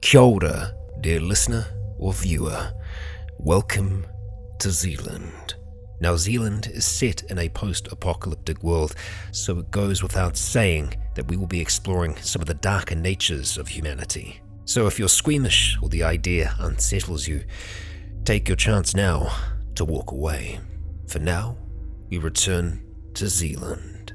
Kia ora, dear listener or viewer. Welcome to Zealand. Now, Zealand is set in a post-apocalyptic world, so it goes without saying that we will be exploring some of the darker natures of humanity. So if you're squeamish or the idea unsettles you, take your chance now to walk away. For now, we return to Zealand.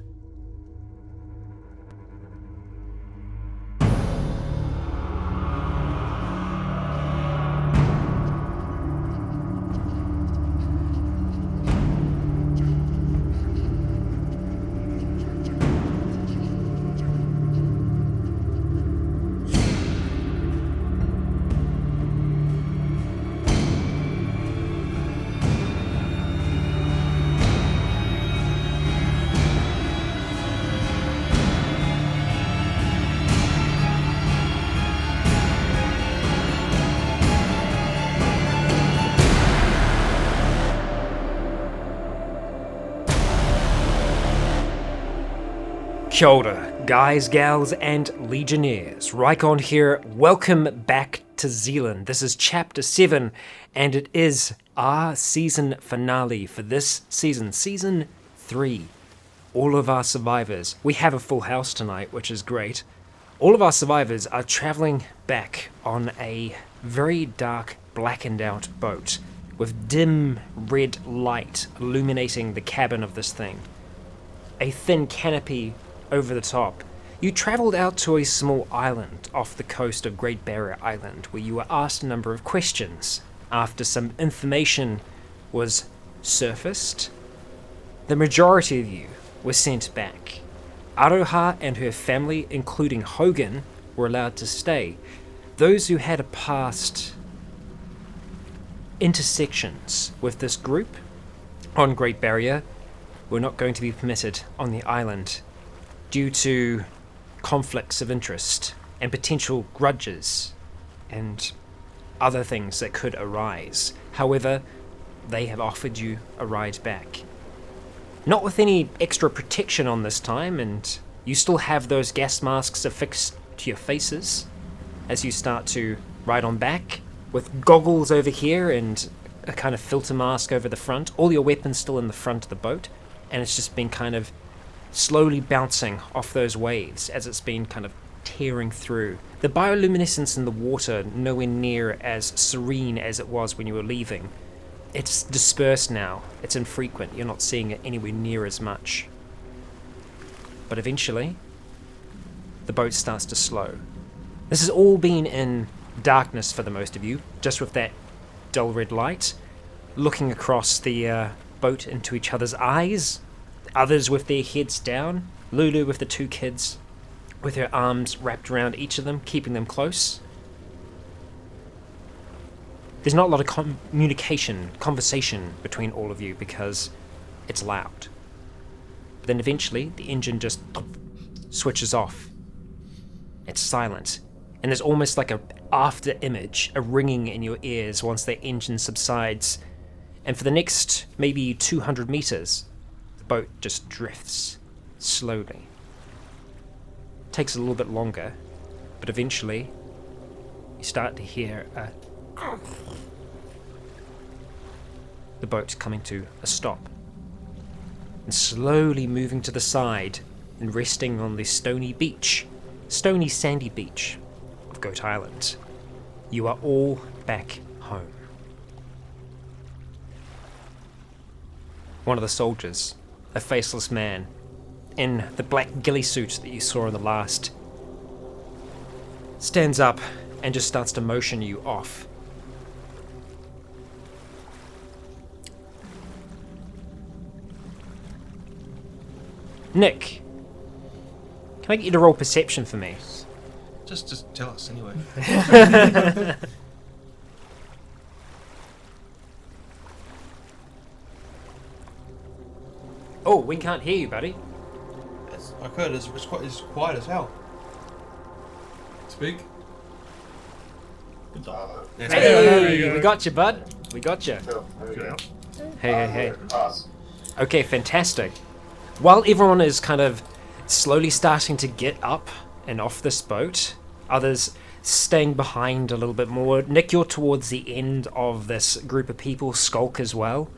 Kia ora, guys, gals, and legionnaires. Rycon here. Welcome back to Zealand. This is Chapter 7, and it is our season finale for this season, Season 3. All of our survivors, we have a full house tonight, which is great. All of our survivors are traveling back on a very dark, blackened out boat with dim red light illuminating the cabin of this thing. A thin canopy over the top. You travelled out to a small island off the coast of Great Barrier Island where you were asked a number of questions. After some information was surfaced, the majority of you were sent back. Aroha and her family, including Hogan, were allowed to stay. Those who had a past intersections with this group on Great Barrier were not going to be permitted on the island due to conflicts of interest and potential grudges and other things that could arise. However, they have offered you a ride back. Not with any extra protection on this time, and you still have those gas masks affixed to your faces as you start to ride on back, with goggles over here and a kind of filter mask over the front, all your weapons still in the front of the boat, and it's just been kind of slowly bouncing off those waves as it's been kind of tearing through. The bioluminescence in the water nowhere near as serene as it was when you were leaving. It's dispersed now. It's infrequent. You're not seeing it anywhere near as much. But eventually, the boat starts to slow. This has all been in darkness for the most of you, just with that dull red light, looking across the boat into each other's eyes. Others with their heads down, Lulu with the two kids, with her arms wrapped around each of them, keeping them close. There's not a lot of conversation between all of you because it's loud. But then eventually, the engine just switches off. It's silent, and there's almost like an after image, a ringing in your ears once the engine subsides. And for the next maybe 200 meters, the boat just drifts slowly. Takes a little bit longer, but eventually you start to hear the boat coming to a stop and slowly moving to the side and resting on the stony sandy beach of Goat Island. You are all back home. One of the soldiers, a faceless man, in the black ghillie suit that you saw in the last, stands up and just starts to motion you off. Nick, can I get you to roll perception for me? Just tell us anyway. Oh, we can't hear you, buddy. I heard it's quiet as hell. Speak. Hey, we got you, bud. We got you. Hey. Okay, fantastic. While everyone is kind of slowly starting to get up and off this boat, others, staying behind a little bit more. Nick, you're towards the end of this group of people, Skulk as well.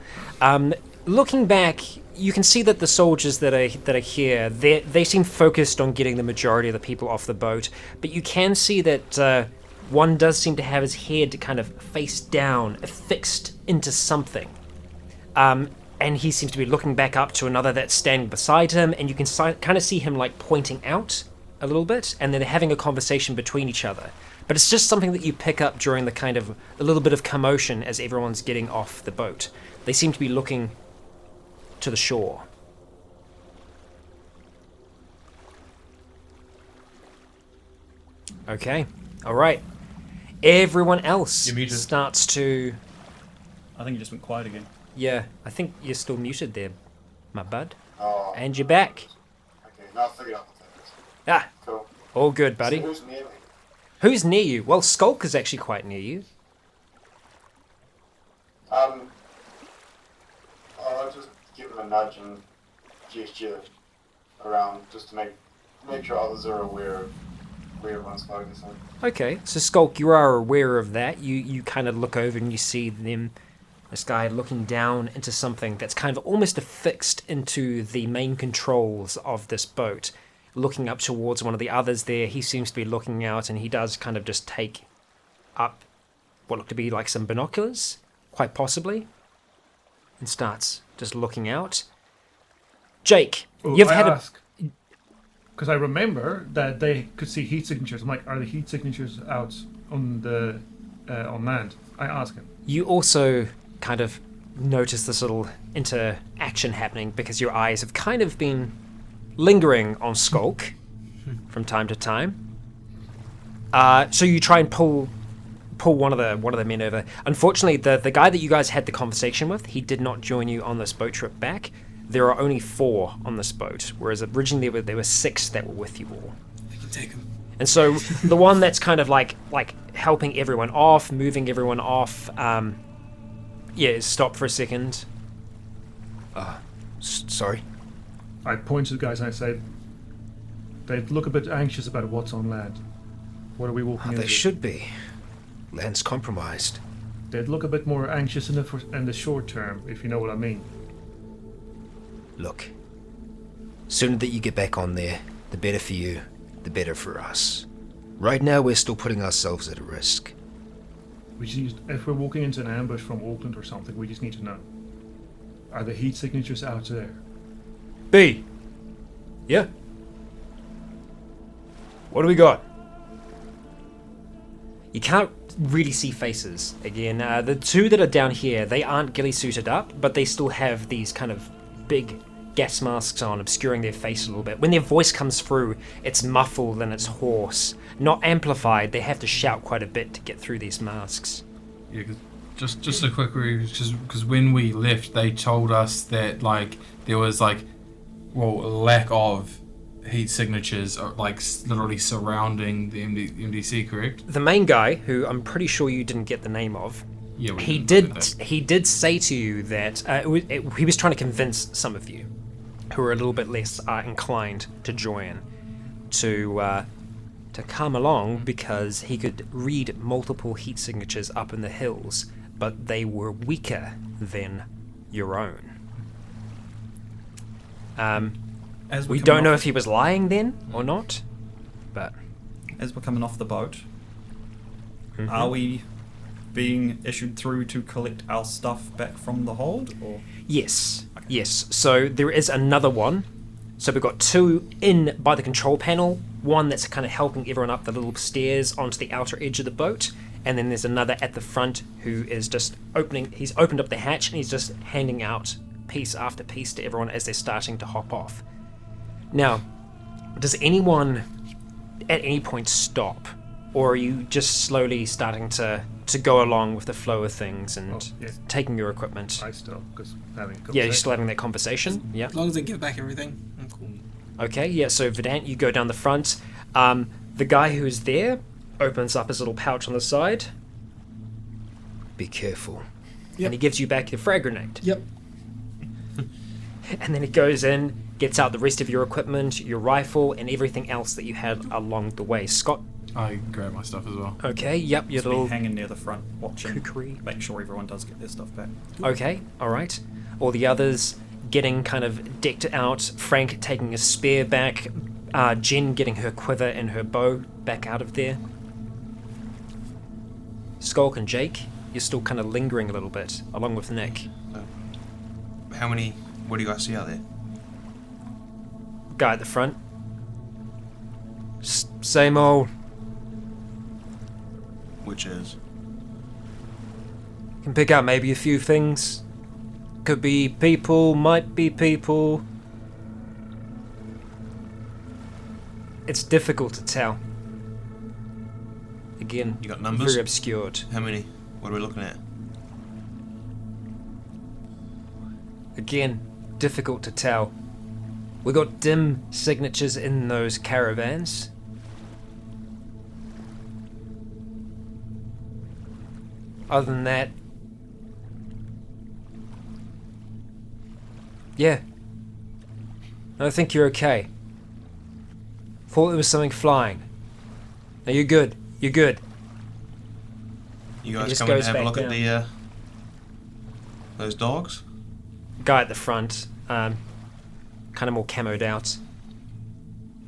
Looking back, you can see that the soldiers that are here, they seem focused on getting the majority of the people off the boat, but you can see that one does seem to have his head kind of face down, fixed into something. And he seems to be looking back up to another that's standing beside him, and you can kind of see him like pointing out a little bit, and then they're having a conversation between each other. But it's just something that you pick up during the kind of a little bit of commotion as everyone's getting off the boat. They seem to be looking to the shore. Okay, all right. Everyone else You're muted. starts to... I think you just went quiet again. Yeah, I think you're still muted there, my bud. Oh. And you're back. Okay, now I figured out the things. Ah, Cool. all good, buddy. So who's near me? Who's near you? Well, Skulk is actually quite near you. I'll just give him a nudge and gesture around just to make sure others are aware of where everyone's focusing. Okay, so Skulk, you are aware of that. You kind of look over and you see this guy looking down into something that's kind of almost affixed into the main controls of this boat. Looking up towards one of the others there, he seems to be looking out, and he does kind of just take up what look to be like some binoculars, quite possibly, and starts just looking out. Jake, you've had because I remember that they could see heat signatures. I'm like, are the heat signatures out on the on land? I ask him. You also kind of notice this little interaction happening because your eyes have kind of been lingering on Skulk from time to time. So you try and pull one of the men over. Unfortunately, the guy that you guys had the conversation with, he did not join you on this boat trip back. There are only 4 on this boat, whereas originally there were 6 that were with you all. I can take him. And so the one that's kind of like helping everyone off, moving everyone off, stop for a second. Sorry. I point to the guys and I say, they look a bit anxious about what's on land. What are we walking into? They should be. Land's compromised. They'd look a bit more anxious in the short term, if you know what I mean. Look, sooner that you get back on there, the better for you, the better for us. Right now, we're still putting ourselves at a risk. If we're walking into an ambush from Auckland or something, we just need to know. Are the heat signatures out there? B. Yeah. What do we got? You can't really see faces again. The 2 that are down here, they aren't ghillie suited up, but they still have these kind of big gas masks on, obscuring their face a little bit. When their voice comes through, it's muffled and it's hoarse. Not amplified, they have to shout quite a bit to get through these masks. Yeah, just a quick review, because when we left, they told us that there was a lack of heat signatures, literally surrounding the MDC, correct? The main guy, who I'm pretty sure you didn't get the name of, Yeah, he did say to you that he was trying to convince some of you who are a little bit less inclined to join to come along, because he could read multiple heat signatures up in the hills, but they were weaker than your own. We don't know if he was lying then or not, but As we're coming off the boat, Mhm. are we being issued through to collect our stuff back from the hold, or? Yes. So there is another one. So we've got 2 in by the control panel. One that's kind of helping everyone up the little stairs onto the outer edge of the boat. And then there's another at the front who is just he's opened up the hatch and he's just handing out piece after piece to everyone as they're starting to hop off. Now, does anyone at any point stop? Or are you just slowly starting to go along with the flow of things and taking your equipment? I still, because having a conversation. Yeah, you're still having that conversation? Yeah. As long as they give back everything, I'm cool. Okay, yeah, so Vedant, you go down the front. The guy who's there opens up his little pouch on the side. Be careful. Yep. And he gives you back your frag grenade. Yep. And then he goes in, gets out the rest of your equipment, your rifle, and everything else that you had along the way. Scott? I grab my stuff as well. Okay, yep, your Just be little hanging near the front, watching, kukri. make sure everyone does get their stuff back. Okay, alright. All the others getting kind of decked out. Frank taking his spear back. Jen getting her quiver and her bow back out of there. Skulk and Jake, you're still kind of lingering a little bit, along with Nick. What do you guys see out there? Guy at the front. Same old. Which is? Can pick out maybe a few things. Could be people, might be people. It's difficult to tell. Again, You got numbers? very obscured. How many? What are we looking at? Again, difficult to tell. We got dim signatures in those caravans. Other than that, yeah. I think you're okay. Thought there was something flying. No, you're good. You're good. You He guys just coming to goes have a back look at down. the those dogs? Guy at the front, kind of more camoed out.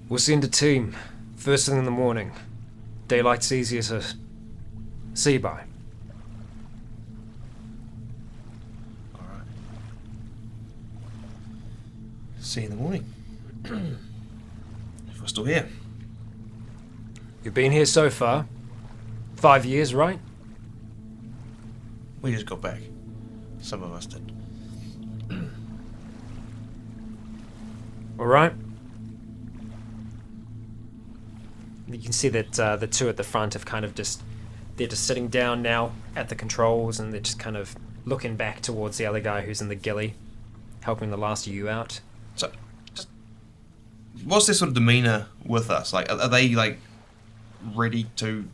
We'll send a team first thing in the morning. Daylight's easier to see by. Alright. See you in the morning. If we're still here. You've been here so far 5 years, right? We just got back. Some of us did. All right. You can see that the two at the front have kind of they're just sitting down now at the controls, and they're just kind of looking back towards the other guy who's in the ghillie, helping the last of you out. So, just, what's their sort of demeanor with us? Like, are they like ready to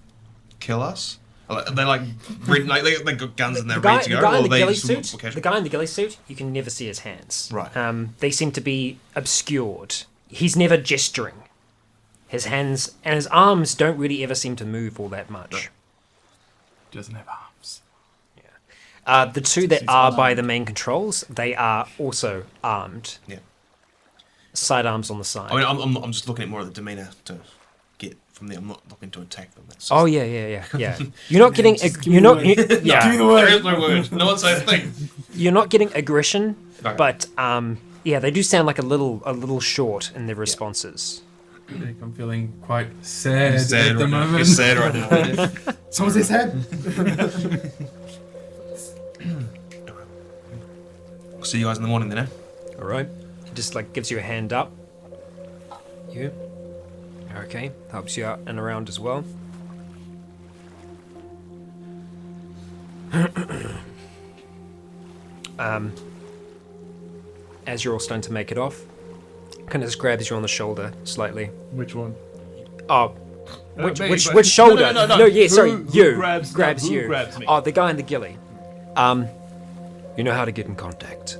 kill us? Are they like ready, like they got guns and they're ready to go? The guy Or in are the they ghillie just suit. casual? The guy in the ghillie suit. You can never see his hands. Right. They seem to be obscured. He's never gesturing. His hands and his arms don't really ever seem to move all that much. Doesn't have arms. The two that are by the main controls, they are also armed. Yeah. Sidearms on the side. I mean, I'm just looking at more of the demeanor to get from there. I'm not looking to attack them. That's Oh yeah. You're not getting. You're not. Yeah. There is no word. No one say a thing. You're not getting aggression, Okay. but yeah, they do sound like a little short in their responses. I'm feeling quite sad, Sad at the right now. moment. You're sad right now. Someone say sad? We'll see you guys in the morning then, eh? All right. He just like gives you a hand up. You. Okay. Helps you out and around as well. As you're all starting to make it off, kind of just grabs you on the shoulder slightly. Which one? Oh, Me, which but- shoulder? No, yeah, sorry, Who you. grabs you. Who grabs me? Oh, the guy in the ghillie. You know how to get in contact.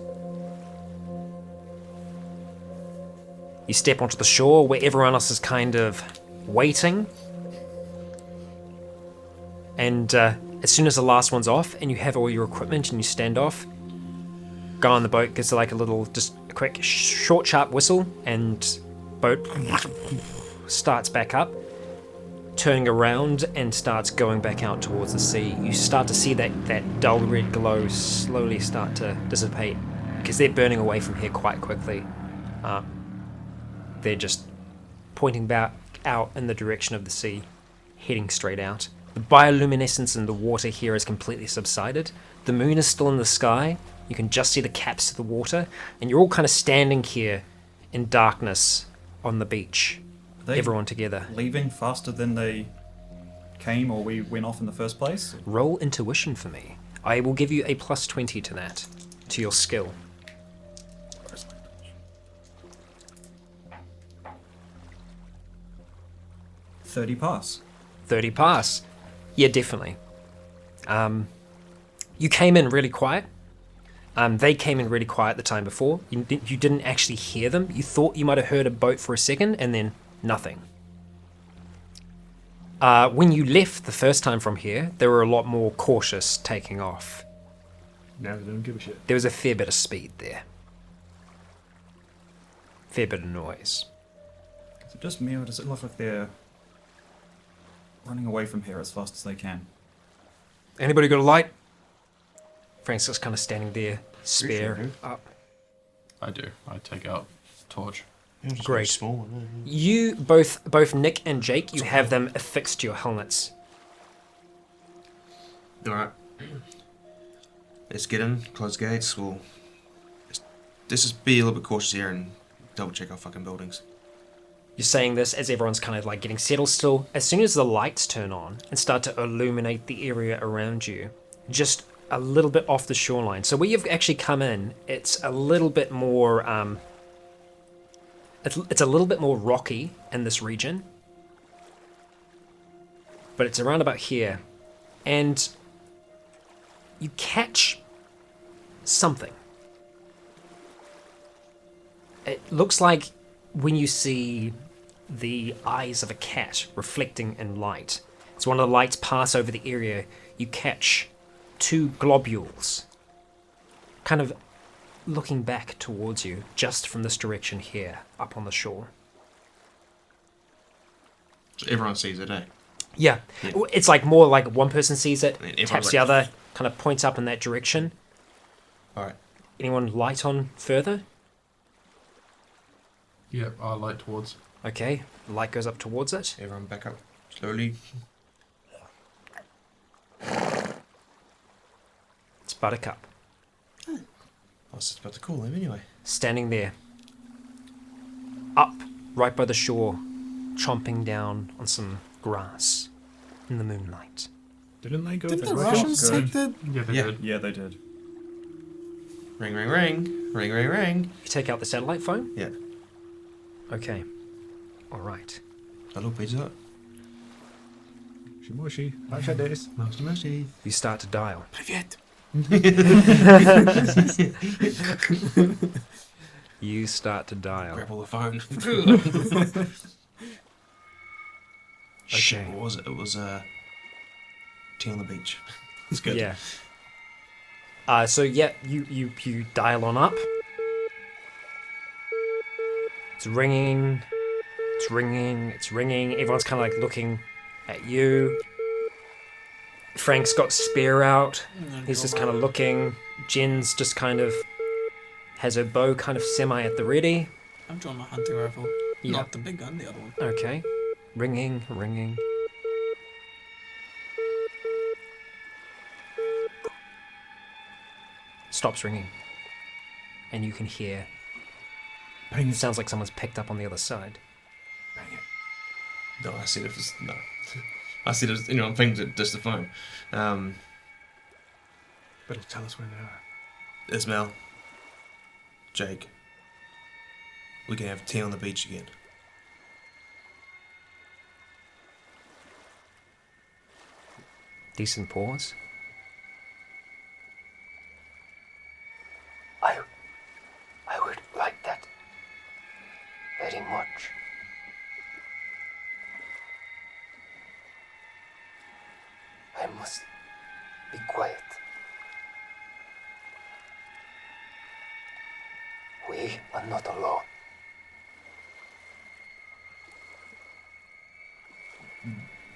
You step onto the shore where everyone else is kind of waiting. And as soon as the last one's off and you have all your equipment and you stand off, guy on the boat gives like a little, just a quick, short, sharp whistle, and boat starts back up, turning around and starts going back out towards the sea. You start to see that dull red glow slowly start to dissipate because they're burning away from here quite quickly. They're just pointing back out in the direction of the sea, heading straight out. The bioluminescence in the water here has completely subsided. The moon is still in the sky. You can just see the caps of the water, and you're all kind of standing here in darkness on the beach, Are they everyone together. leaving faster than they came or we went off in the first place? Roll intuition for me. I will give you a plus 20 to that, to your skill. .30 pass. 30 pass. Yeah, definitely. You came in really quiet. They came in really quiet the time before. You didn't actually hear them. You thought you might have heard a boat for a second, and then nothing. When you left the first time from here, they were a lot more cautious taking off. Now they don't give a shit. There was a fair bit of speed there. Fair bit of noise. Is it just me, or does it look like they're running away from here as fast as they can? Anybody got a light? Frank's just kind of standing there, spear up. I do. I take out torch. Great. Small one, You both Nick and Jake, you have them affixed to your helmets. Alright. Let's get in, close gates. Let's just be a little bit cautious here and double check our fucking buildings. You're saying this as everyone's kind of like getting settled still. As soon as the lights turn on and start to illuminate the area around you, just a little bit off the shoreline. So where you've actually come in, it's a little bit more it's a little bit more rocky in this region. But it's around about here. And you catch something. It looks like when you see the eyes of a cat reflecting in light. As one of the lights pass over the area, you catch two globules kind of looking back towards you just from this direction here, up on the shore. So everyone sees it, eh? Yeah. Yeah. It's like more like one person sees it, And everyone's taps like- the other, kind of points up in that direction. Alright. Anyone light on further? Yep, I light towards. Okay, the light goes up towards it. Everyone back up slowly. It's Buttercup, I was just about to call him anyway. standing there, up right by the shore, chomping down on some grass in the moonlight. Didn't they go Did to the Rycon? Russians Good. take the... Yeah, they Yeah. did. Yeah, they did. Ring, ring, ring. Ring, ring, ring. You take out the satellite phone? Yeah. Okay. Alright. Hello, pizza. Shimoshi. Acha des. Most mercy. You start to dial. Привет. You start to dial. Grab all the phone. Shit, Okay. what was it? It was tea on the beach. It's good. Yeah. So yeah, you dial on up. It's ringing. It's ringing. It's ringing. Everyone's kind of like looking at you. Frank's got spear out. He's just kind of looking. Jen's just kind of has her bow kind of semi at the ready. I'm drawing my hunting rifle. Yeah. Not the big gun, the other one. Okay. Ringing, ringing. Stops ringing. And you can hear. Bang It it. sounds like someone's picked up on the other side. Bang it. No, I said it was... No. I said it was... I'm thinking just the phone. But it'll tell us where they are. Ismail. Jake. We can have tea on the beach again. Decent pause. I would like that very much. I must be quiet. We are not alone.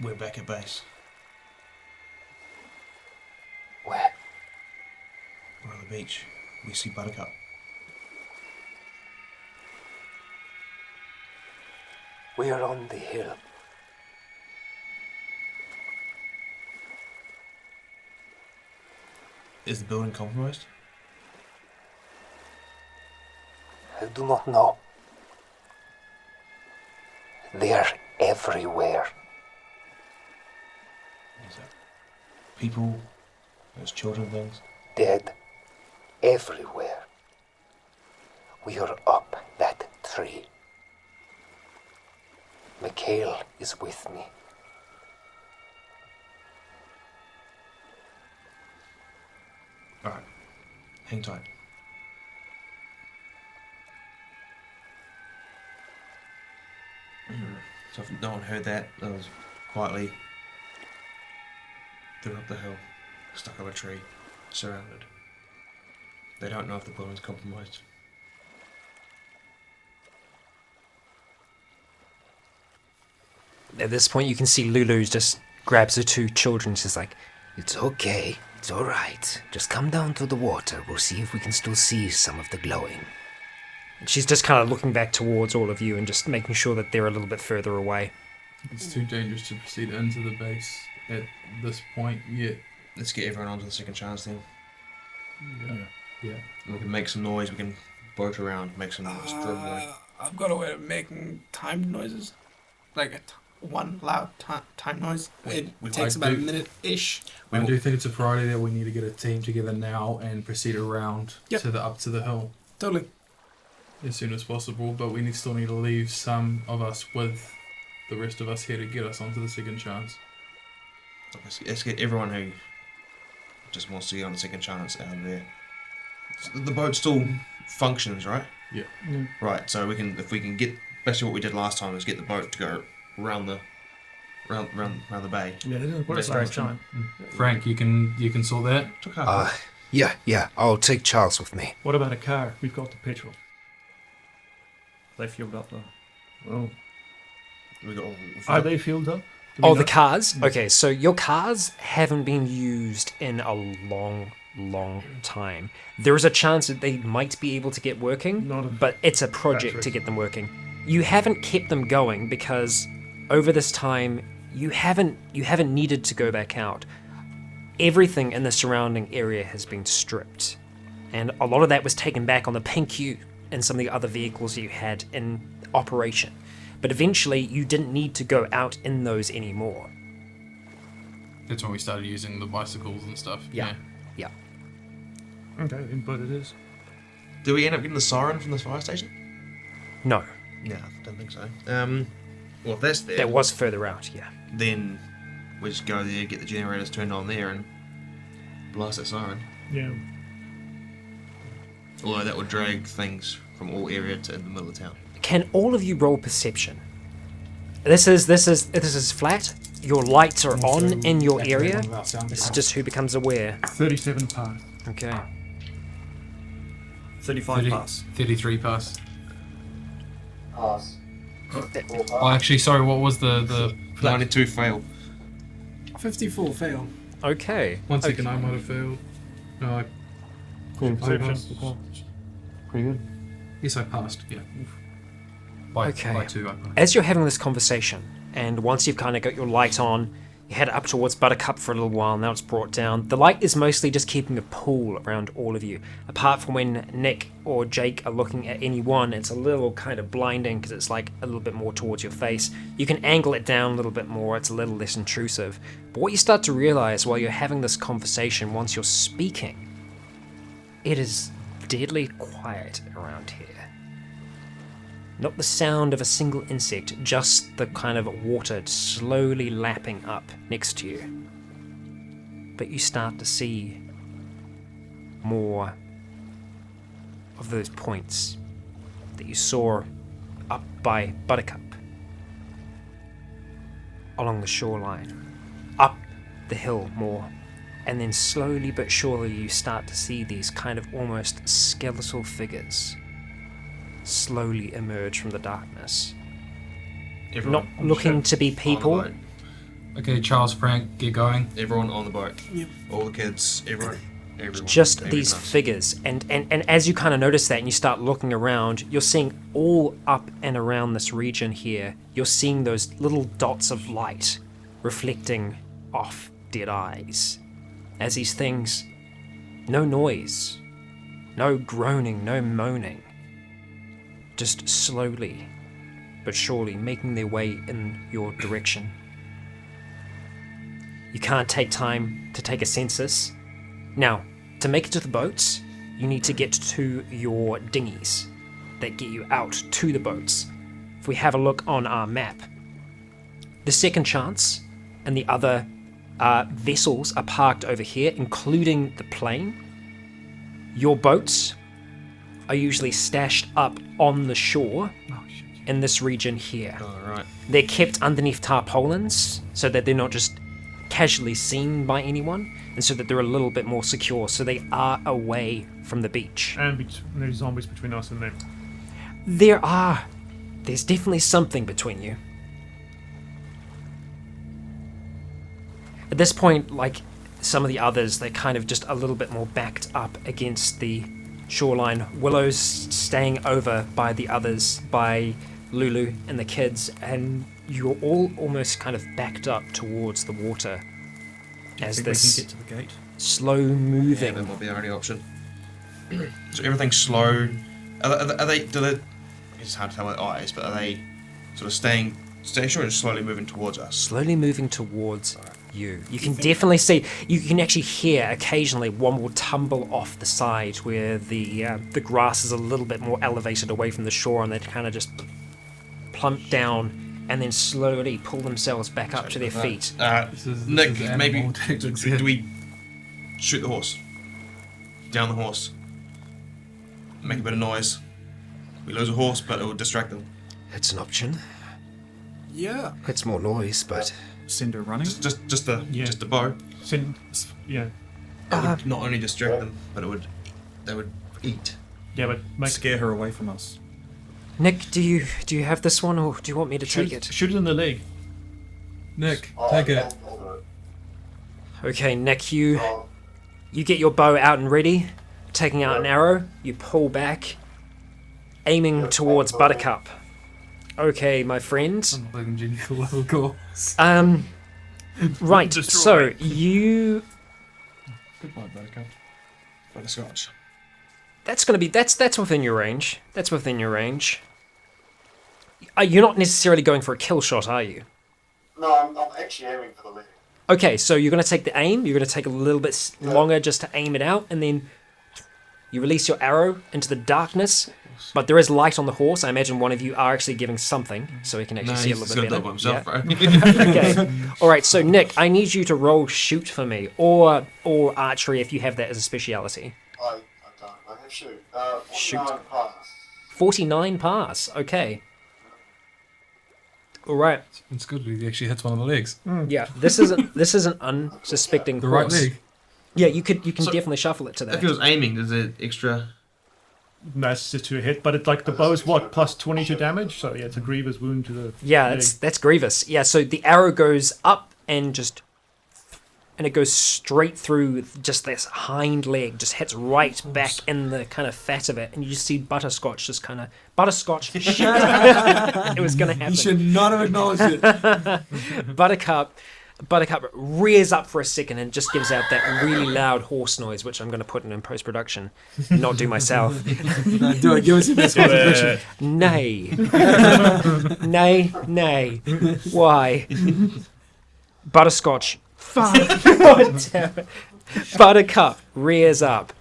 We're back at base. Where? We're on the beach. We see Buttercup. We are on the hill. Is the building compromised? I do not know. They are everywhere. Is that people? There's children things? Dead. Everywhere. We are up that tree. Mikhail is with me. Alright. Hang tight. So if no one heard that, quietly. They're up the hill, stuck up a tree, surrounded. They don't know if the building's compromised. At this point, you can see Lulu just grabs her two children. She's like, It's okay. It's all right. Just come down to the water. We'll see if we can still see some of the glowing. she's just kind of looking back towards all of you and just making sure that they're a little bit further away. It's too dangerous to proceed into the base at this point yet. Let's get everyone onto the second chance then. Yeah. We can make some noise, we can boat around, make some strobe noise. I've got a way of making timed noises. Like one loud time noise. It takes about a minute-ish. I do think it's a priority that we need to get a team together now and proceed around Yep. up to the hill Totally. as soon as possible, but we still need to leave some of us with the rest of us here to get us onto the second chance. Let's get everyone who just wants to get on the second chance out of there. The boat still functions, right? Yeah. Right, so if we can get basically what we did last time is get the boat to go around the bay. Yeah, they didn't work Best last direction. time. Frank, you can sort that? Took half. Yeah, I'll take Charles with me. What about a car? We've got the petrol. They fueled up though. Oh. We got all, Are they fueled up? Do we Oh, know? the cars? Okay, so your cars haven't been used in a long time. There is a chance that they might be able to get working, Not a but it's a project to get them working. You haven't kept them going because over this time you haven't needed to go back out. Everything in the surrounding area has been stripped, and a lot of that was taken back on the Pink U and some of the other vehicles you had in operation. But eventually you didn't need to go out in those anymore. That's when we started using the bicycles and stuff. Yeah. Okay, but it is. Did we end up getting the siren from the fire station? No, Yeah, I don't think so. Well, if that's there, that was further out, yeah. then we just go there, get the generators turned on there, and blast that siren. Yeah. Although that would drag things from all area to in the middle of town. Can all of you roll perception? This is flat. Your lights are on in your area. This is just who becomes aware. 37 pass. Okay. 35 pass. 33 pass. Pass. Oh, actually, sorry, what was the 92 fail. 54 fail. Okay. 1 second, I might have failed. No, Perception. Pretty good. Yes, I passed, yeah. By 2, I passed. As you're having this conversation, and once you've kind of got your light on, you head up towards Buttercup for a little while, now it's brought down. The light is mostly just keeping a pool around all of you. Apart from when Nick or Jake are looking at anyone, it's a little kind of blinding because it's like a little bit more towards your face. You can angle it down a little bit more, it's a little less intrusive. But what you start to realize while you're having this conversation, once you're speaking, it is deadly quiet around here. Not the sound of a single insect, just the kind of water slowly lapping up next to you. But you start to see more of those points that you saw up by Buttercup, along the shoreline, up the hill more, and then slowly but surely you start to see these kind of almost skeletal figures slowly emerge from the darkness. Everyone Not looking to be on the people. boat. Okay, Charles, Frank, get going. Everyone on the boat. Yep. All the kids. Everyone. Just Maybe these us. figures, and as you kind of notice that and you start looking around, you're seeing all up and around this region here, you're seeing those little dots of light reflecting off dead eyes. As these things, no noise, no groaning, no moaning, just slowly but surely making their way in your direction. You can't take time to take a census. Now, to make it to the boats, you need to get to your dinghies that get you out to the boats. If we have a look on our map, the Second Chance and the other vessels are parked over here, including the plane. Your boats are usually stashed up on the shore, in this region here. Oh, right. They're kept underneath tarpaulins so that they're not just casually seen by anyone, and so that they're a little bit more secure, so they are away from the beach. And there's zombies between us and them. There's definitely something between you. At this point, like some of the others, they're kind of just a little bit more backed up against the shoreline. Willow's staying over by the others, by Lulu and the kids, and you're all almost kind of backed up towards the water as think this we can get to the gate? slow Yeah, moving. that might be our only option. So everything's slow. Are they? It's hard to tell with eyes, but are they sort of staying stationary and slowly moving towards us? Slowly moving towards you. You can definitely see, you can actually hear occasionally one will tumble off the side where the grass is a little bit more elevated away from the shore, and they kind of just plump down and then slowly pull themselves back up to their feet. Nick, is maybe animal tactics do here. we shoot the horse? Down the horse. Make a bit of noise. We lose a horse, but it will distract them. It's an option. Yeah. It's more noise, but Send her running? Just a bow. Yeah. It would not only distract them, but they would eat. Yeah, but make Scare her away from us. Nick, do you have this one, or do you want me to take it? Shoot it in the leg. Nick, Oh, take it. I'll do it. Okay, Nick, you Oh, get your bow out and ready, taking out an arrow, you pull back, aiming towards Buttercup. Okay, my friend. I'm looking genial little goals. Right, so you... Goodbye, Buttercup. Butterscotch. That's within your range. That's within your range. You're not necessarily going for a kill shot, are you? no, I'm actually aiming for the leg. Okay, so you're going to take the aim, you're going to take a little bit longer just to aim it out, and then you release your arrow into the darkness, but there is light on the horse. I imagine one of you are actually giving something, so he can actually see a he's little got bit to do it better. by himself, Yeah. bro. Okay. Alright, so Nick, I need you to roll shoot for me, or archery if you have that as a speciality. I don't. I have shoot. Shoot. 49 pass. 49 pass, okay. Alright. It's good if he actually hits one of the legs. Yeah, this is an unsuspecting The right horse. leg. Yeah, you can So, definitely shuffle it to If that. he was aiming, there's an extra. That's just to a hit, but it's like the bow is what, plus 22 damage? So yeah, it's a grievous wound to the Yeah, leg. that's grievous. Yeah, so the arrow goes up and it goes straight through just this hind leg, just hits right back in the kind of fat of it, and you just see Butterscotch just kind of shut up. It was gonna happen. You should not have acknowledged it. Buttercup rears up for a second and just gives out that really loud horse noise, which I'm going to put in post-production, not do myself. No, do it. Give us your best contribution. Nay. Nay. Why? Butterscotch. God damn it. Buttercup rears up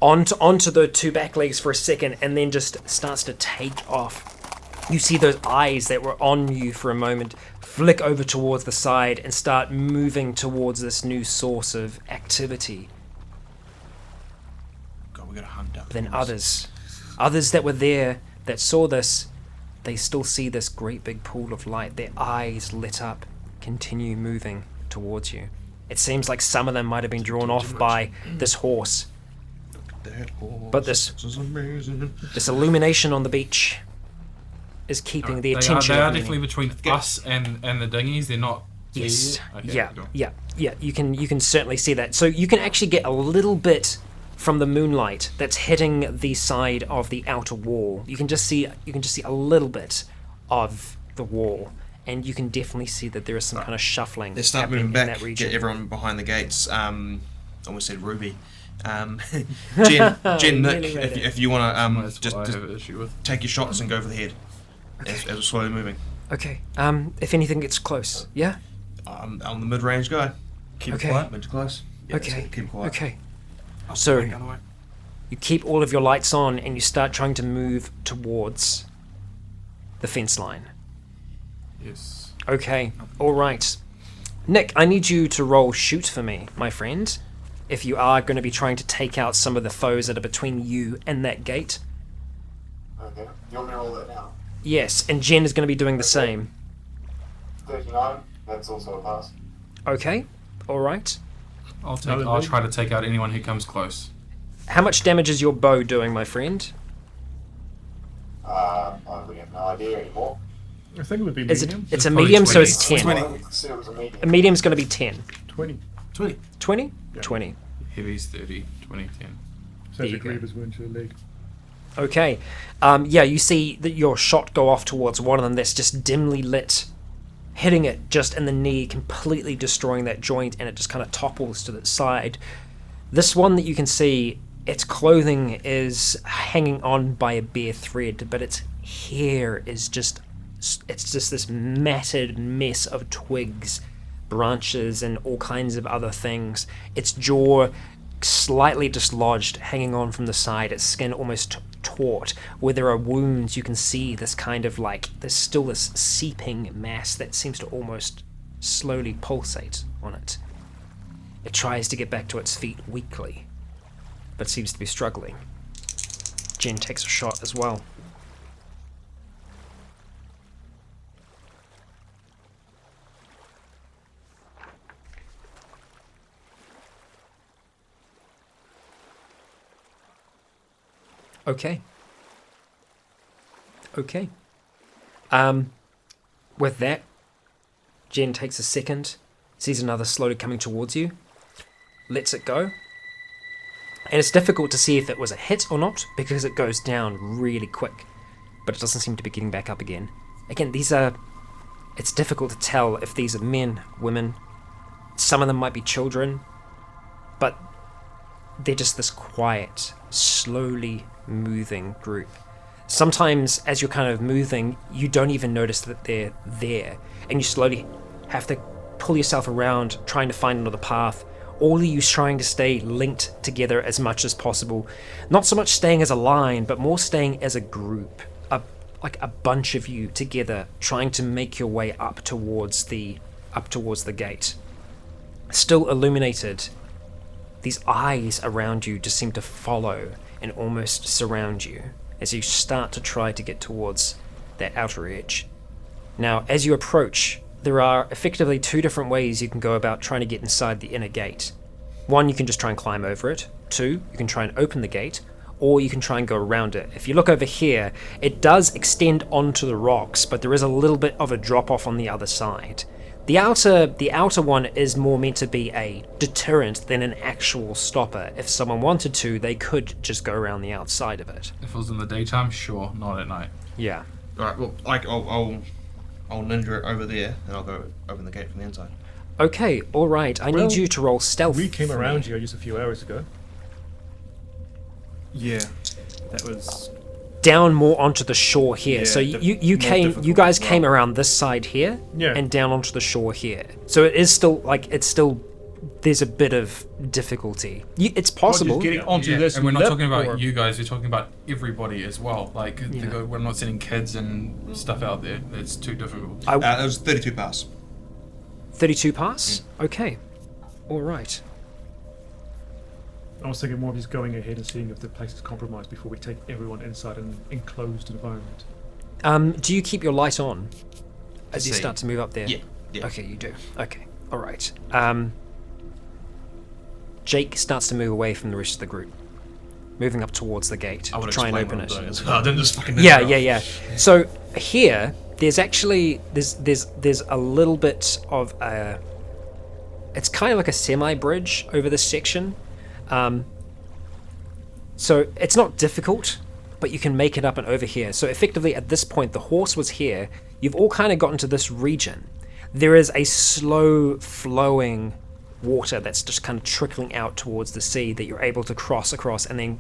onto the two back legs for a second and then just starts to take off. You see those eyes that were on you for a moment flick over towards the side and start moving towards this new source of activity. God, we gotta hunt down. But then others that were there that saw this, they still see this great big pool of light. Their eyes lit up, continue moving towards you. It seems like some of them might have been drawn off by this horse. That horse But this is amazing. illumination on the beach is keeping the They attention are of definitely many. between us and the dinghies. They're not. Yes. Okay, Yeah. cool. Yeah. You can certainly see that. So you can actually get a little bit from the moonlight that's hitting the side of the outer wall. You can just see a little bit of the wall, and you can definitely see that there is some kind of shuffling They start happening moving in back. that region. Get everyone behind the gates. Almost said Ruby. Jen, Nick, Really read if you want to That's just what I have an issue with. take your shots and go for the head as we're slowly moving. Okay. If anything gets close, yeah. I'm the mid-range guy. Keep Okay. it quiet. Mid to close. Yeah, Okay. Keep quiet. Okay. I'll So- put my gun away. You keep all of your lights on, and you start trying to move towards the fence line. Yes. Okay, alright. Nick, I need you to roll shoot for me, my friend, if you are going to be trying to take out some of the foes that are between you and that gate. Okay. You want me to roll that now? Yes, and Jen is going to be doing the same. 39. That's also a pass. Okay, alright. I'll try to take out anyone who comes close. How much damage is your bow doing, my friend? We have no idea anymore. I think it would be Is it? medium. It's a Probably medium, so 20. it's 10. 20. I consider it was a medium. A medium's going to be 10. 20. 20. 20? Yeah. 20. Heavy's 30, 20, 10. So you the go. Griever's wound to the leg. Okay. Yeah, you see that your shot go off towards one of them that's just dimly lit, hitting it just in the knee, completely destroying that joint, and it just kind of topples to the side. This one that you can see, its clothing is hanging on by a bare thread, but its hair is just this matted mess of twigs, branches, and all kinds of other things. Its jaw slightly dislodged, hanging on from the side, its skin almost taut. Where there are wounds, you can see this kind of there's still this seeping mass that seems to almost slowly pulsate on it. It tries to get back to its feet weakly, but seems to be struggling. Jen takes a shot as well. Okay. With that, Jen takes a second, sees another slowly coming towards you, lets it go. And it's difficult to see if it was a hit or not, because it goes down really quick. But it doesn't seem to be getting back up again. Again, it's difficult to tell if these are men, women. Some of them might be children. But they're just this quiet, slowly moving group. Sometimes as you're kind of moving, you don't even notice that they're there, and you slowly have to pull yourself around, trying to find another path. All of you trying to stay linked together as much as possible. Not so much staying as a line, but more staying as a group. Like a bunch of you together, trying to make your way up towards the gate. Still illuminated, these eyes around you just seem to follow and almost surround you as you start to try to get towards that outer edge. Now, as you approach, there are effectively two different ways you can go about trying to get inside the inner gate. One, you can just try and climb over it. Two, you can try and open the gate, or you can try and go around it. If you look over here, it does extend onto the rocks, but there is a little bit of a drop-off on the other side. The outer one is more meant to be a deterrent than an actual stopper. If someone wanted to, they could just go around the outside of it. If it was in the daytime, sure, not at night. Yeah. Alright, well, I'll ninja it over there, and I'll go open the gate from the inside. Okay, alright. I Well, need you to roll stealth. We came for around me. here just a few hours ago. Yeah, that was. Down more onto the shore here. Yeah, So you more came, difficult you guys as well. came around this side here, Yeah. and down onto the shore here. So it is still there's a bit of difficulty. It's possible. Just getting onto this and we're not lip, talking about or- you guys, we're talking about everybody as well. Like, Yeah. we're not sending kids and stuff out there. It's too difficult. It was 32 pass. 32 pass? Okay. Alright. I was thinking more of just going ahead and seeing if the place is compromised before we take everyone inside an enclosed environment. Do you keep your light on as you see. start to move up there? Yeah. Okay, you do. Okay. Alright. Jake starts to move away from the rest of the group, moving up towards the gate I to would try and explain open what I'm it. doing as well. I didn't just fucking Yeah, ninja yeah, it off. yeah. So here, there's actually there's a little bit of a. It's kind of like a semi-bridge over this section, so it's not difficult, but you can make it up and over here. So effectively, at this point, the horse was here. You've all kind of gotten to this region. There is a slow flowing water that's just kind of trickling out towards the sea that you're able to cross across and then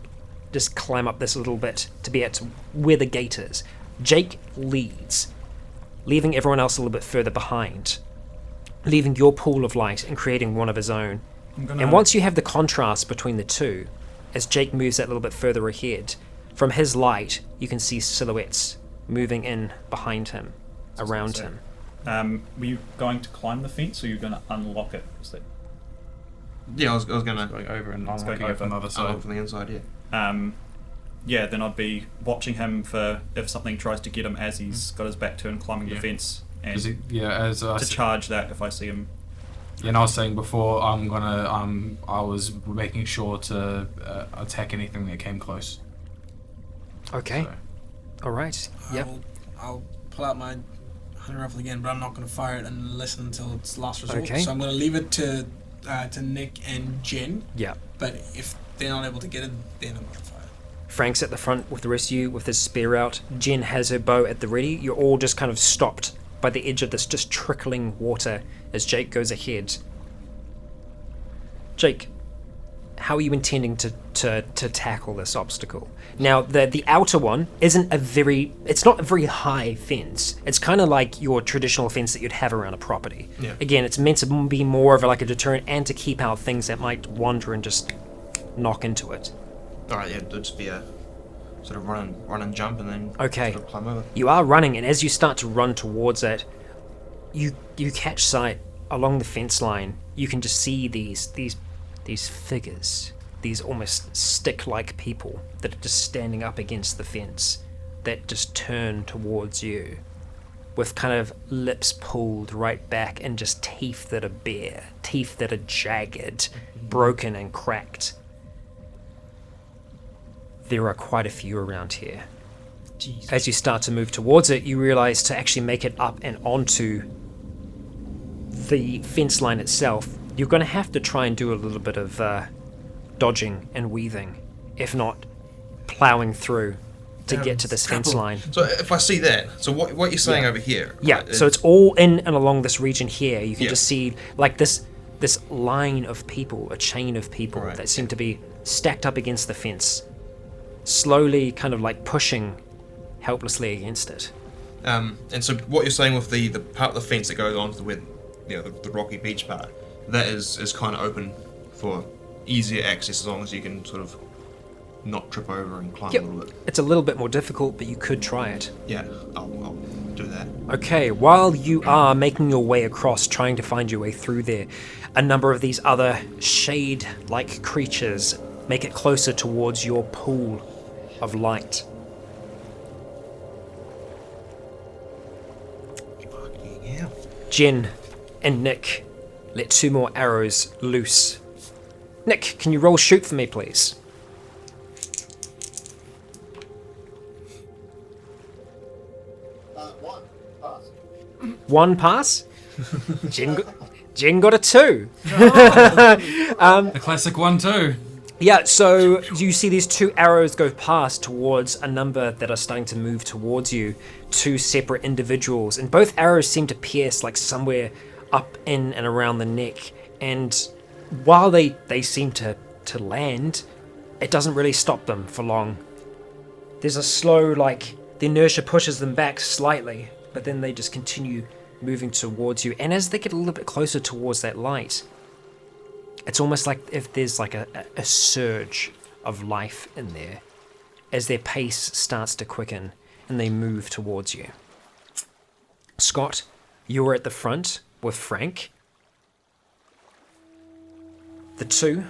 just climb up this little bit to be at where the gate is. Jake leads, leaving everyone else a little bit further behind, leaving your pool of light and creating one of his own. And once you have the contrast between the two, as Jake moves that little bit further ahead, from his light you can see silhouettes moving in behind him, around him. Were you going to climb the fence, or you going to unlock it? Was that, Yeah, I was gonna Going over and going unlocking it over. from the other unlock side. from the inside, yeah. Yeah, then I'd be watching him for if something tries to get him as he's got his back turned, climbing the fence, and as I to charge that if I see him. Yeah, and I was saying before, I was making sure to attack anything that came close. Okay. So. All right. Yep. I'll pull out my hunter rifle again, but I'm not going to fire it unless until it's last resort. Okay. So I'm going to leave it to Nick and Jen. Yeah. But if they're not able to get it, then I'm going to fire it. Frank's at the front with the rest of you with his spear out. Jen has her bow at the ready. You're all just kind of stopped by the edge of this just trickling water as Jake goes ahead. Jake, how are you intending to tackle this obstacle? Now, the outer one isn't it's not a very high fence. It's kind of like your traditional fence that you'd have around a property. Yeah. Again, it's meant to be more of like a deterrent and to keep out things that might wander and just knock into it. Alright, yeah, it'll just be a sort of run and jump and then Okay. sort of climb over. You are running, and as you start to run towards it, you catch sight along the fence line. You can just see these figures, these almost stick-like people that are just standing up against the fence that just turn towards you with kind of lips pulled right back and just teeth that are bare, teeth that are jagged, broken and cracked. There are quite a few around here. Jeez. As you start to move towards it, you realize to actually make it up and onto the fence line itself, you're going to have to try and do a little bit of dodging and weaving, if not plowing through to get to this fence line. So if I see that, so what you're saying over here? Yeah, right, so it's all in and along this region here. You can Yeah. just see like this line of people, a chain of people Right. that seem to be stacked up against the fence, slowly kind of like pushing helplessly against it. And so what you're saying with the part of the fence that goes onto the rocky beach part, that is kind of open for easier access as long as you can sort of not trip over and climb Yep. a little bit. It's a little bit more difficult, but you could try it. Yeah, I'll do that. Okay, while you are making your way across, trying to find your way through there, a number of these other shade-like creatures make it closer towards your pool of light. Yeah. Jen and Nick let 2 more arrows loose. Nick, can you roll shoot for me, please? One. Pass. 1 pass? Jen got a 2. The classic 1-2. Yeah, so you see these 2 arrows go past towards a number that are starting to move towards you, 2 separate individuals, and both arrows seem to pierce like somewhere up in and around the neck, and while they seem to land, it doesn't really stop them for long. There's a slow, like, the inertia pushes them back slightly, but then they just continue moving towards you, and as they get a little bit closer towards that light, it's almost like if there's like a surge of life in there as their pace starts to quicken and they move towards you. Scott, you were at the front with Frank. The 2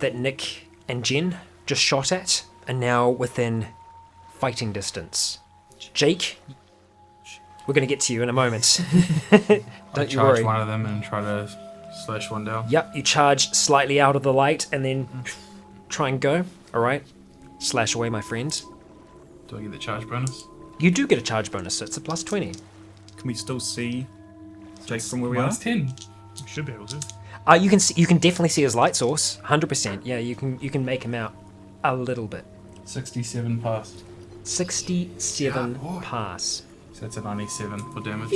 that Nick and Jen just shot at are now within fighting distance. Jake, we're going to get to you in a moment. I Don't you charge worry. one of them and try to slash one down. Yep, you charge slightly out of the light and then try and go. Alright. Slash away, my friends. Do I get the charge bonus? You do get a charge bonus, so it's a plus 20. Can we still see Jake from where we are? Minus 10. You should be able to. You can definitely see his light source. 100%. Yeah, you can make him out a little bit. 67 pass. 67 pass. So that's a 97 for damage.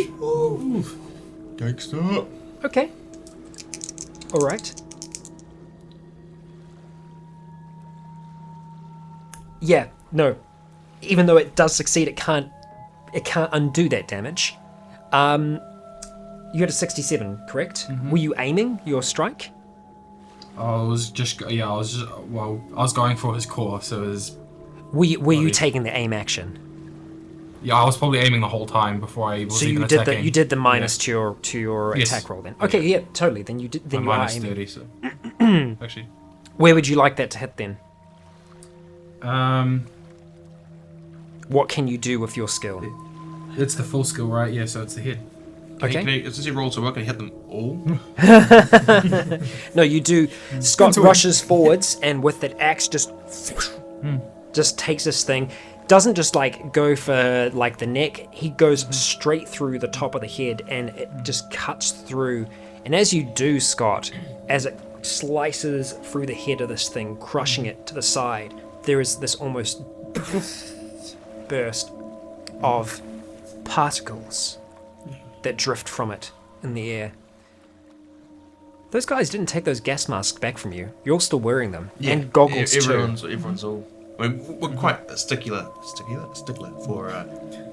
Gangsta. Okay. Alright. Yeah, no. Even though it does succeed, it can't undo that damage. You had a 67, correct? Were you aiming your strike? I was going for his core, so his... Were you taking the aim action? Yeah, I was probably aiming the whole time before I was So even you did attacking. you did the minus to your Yes. attack roll then. Okay, yeah, totally. Then you did. Then I'm you are minus aiming. 30, so... Actually, Where would you like that to hit then? What can you do with your skill? It's the full skill, right? Yeah, so it's the head. Okay. Since he rolled to work, can he hit them all? No, you do. Scott rushes forwards, and with that axe, just takes this thing. Doesn't just like go for like the neck. He goes straight through the top of the head, and it just cuts through. And as you do, Scott, as it slices through the head of this thing, crushing it to the side, there is this almost burst of particles that drift from it in the air. Those guys didn't take those gas masks back from you. You're still wearing them. And goggles Everyone's all... I mean, we're quite stickler for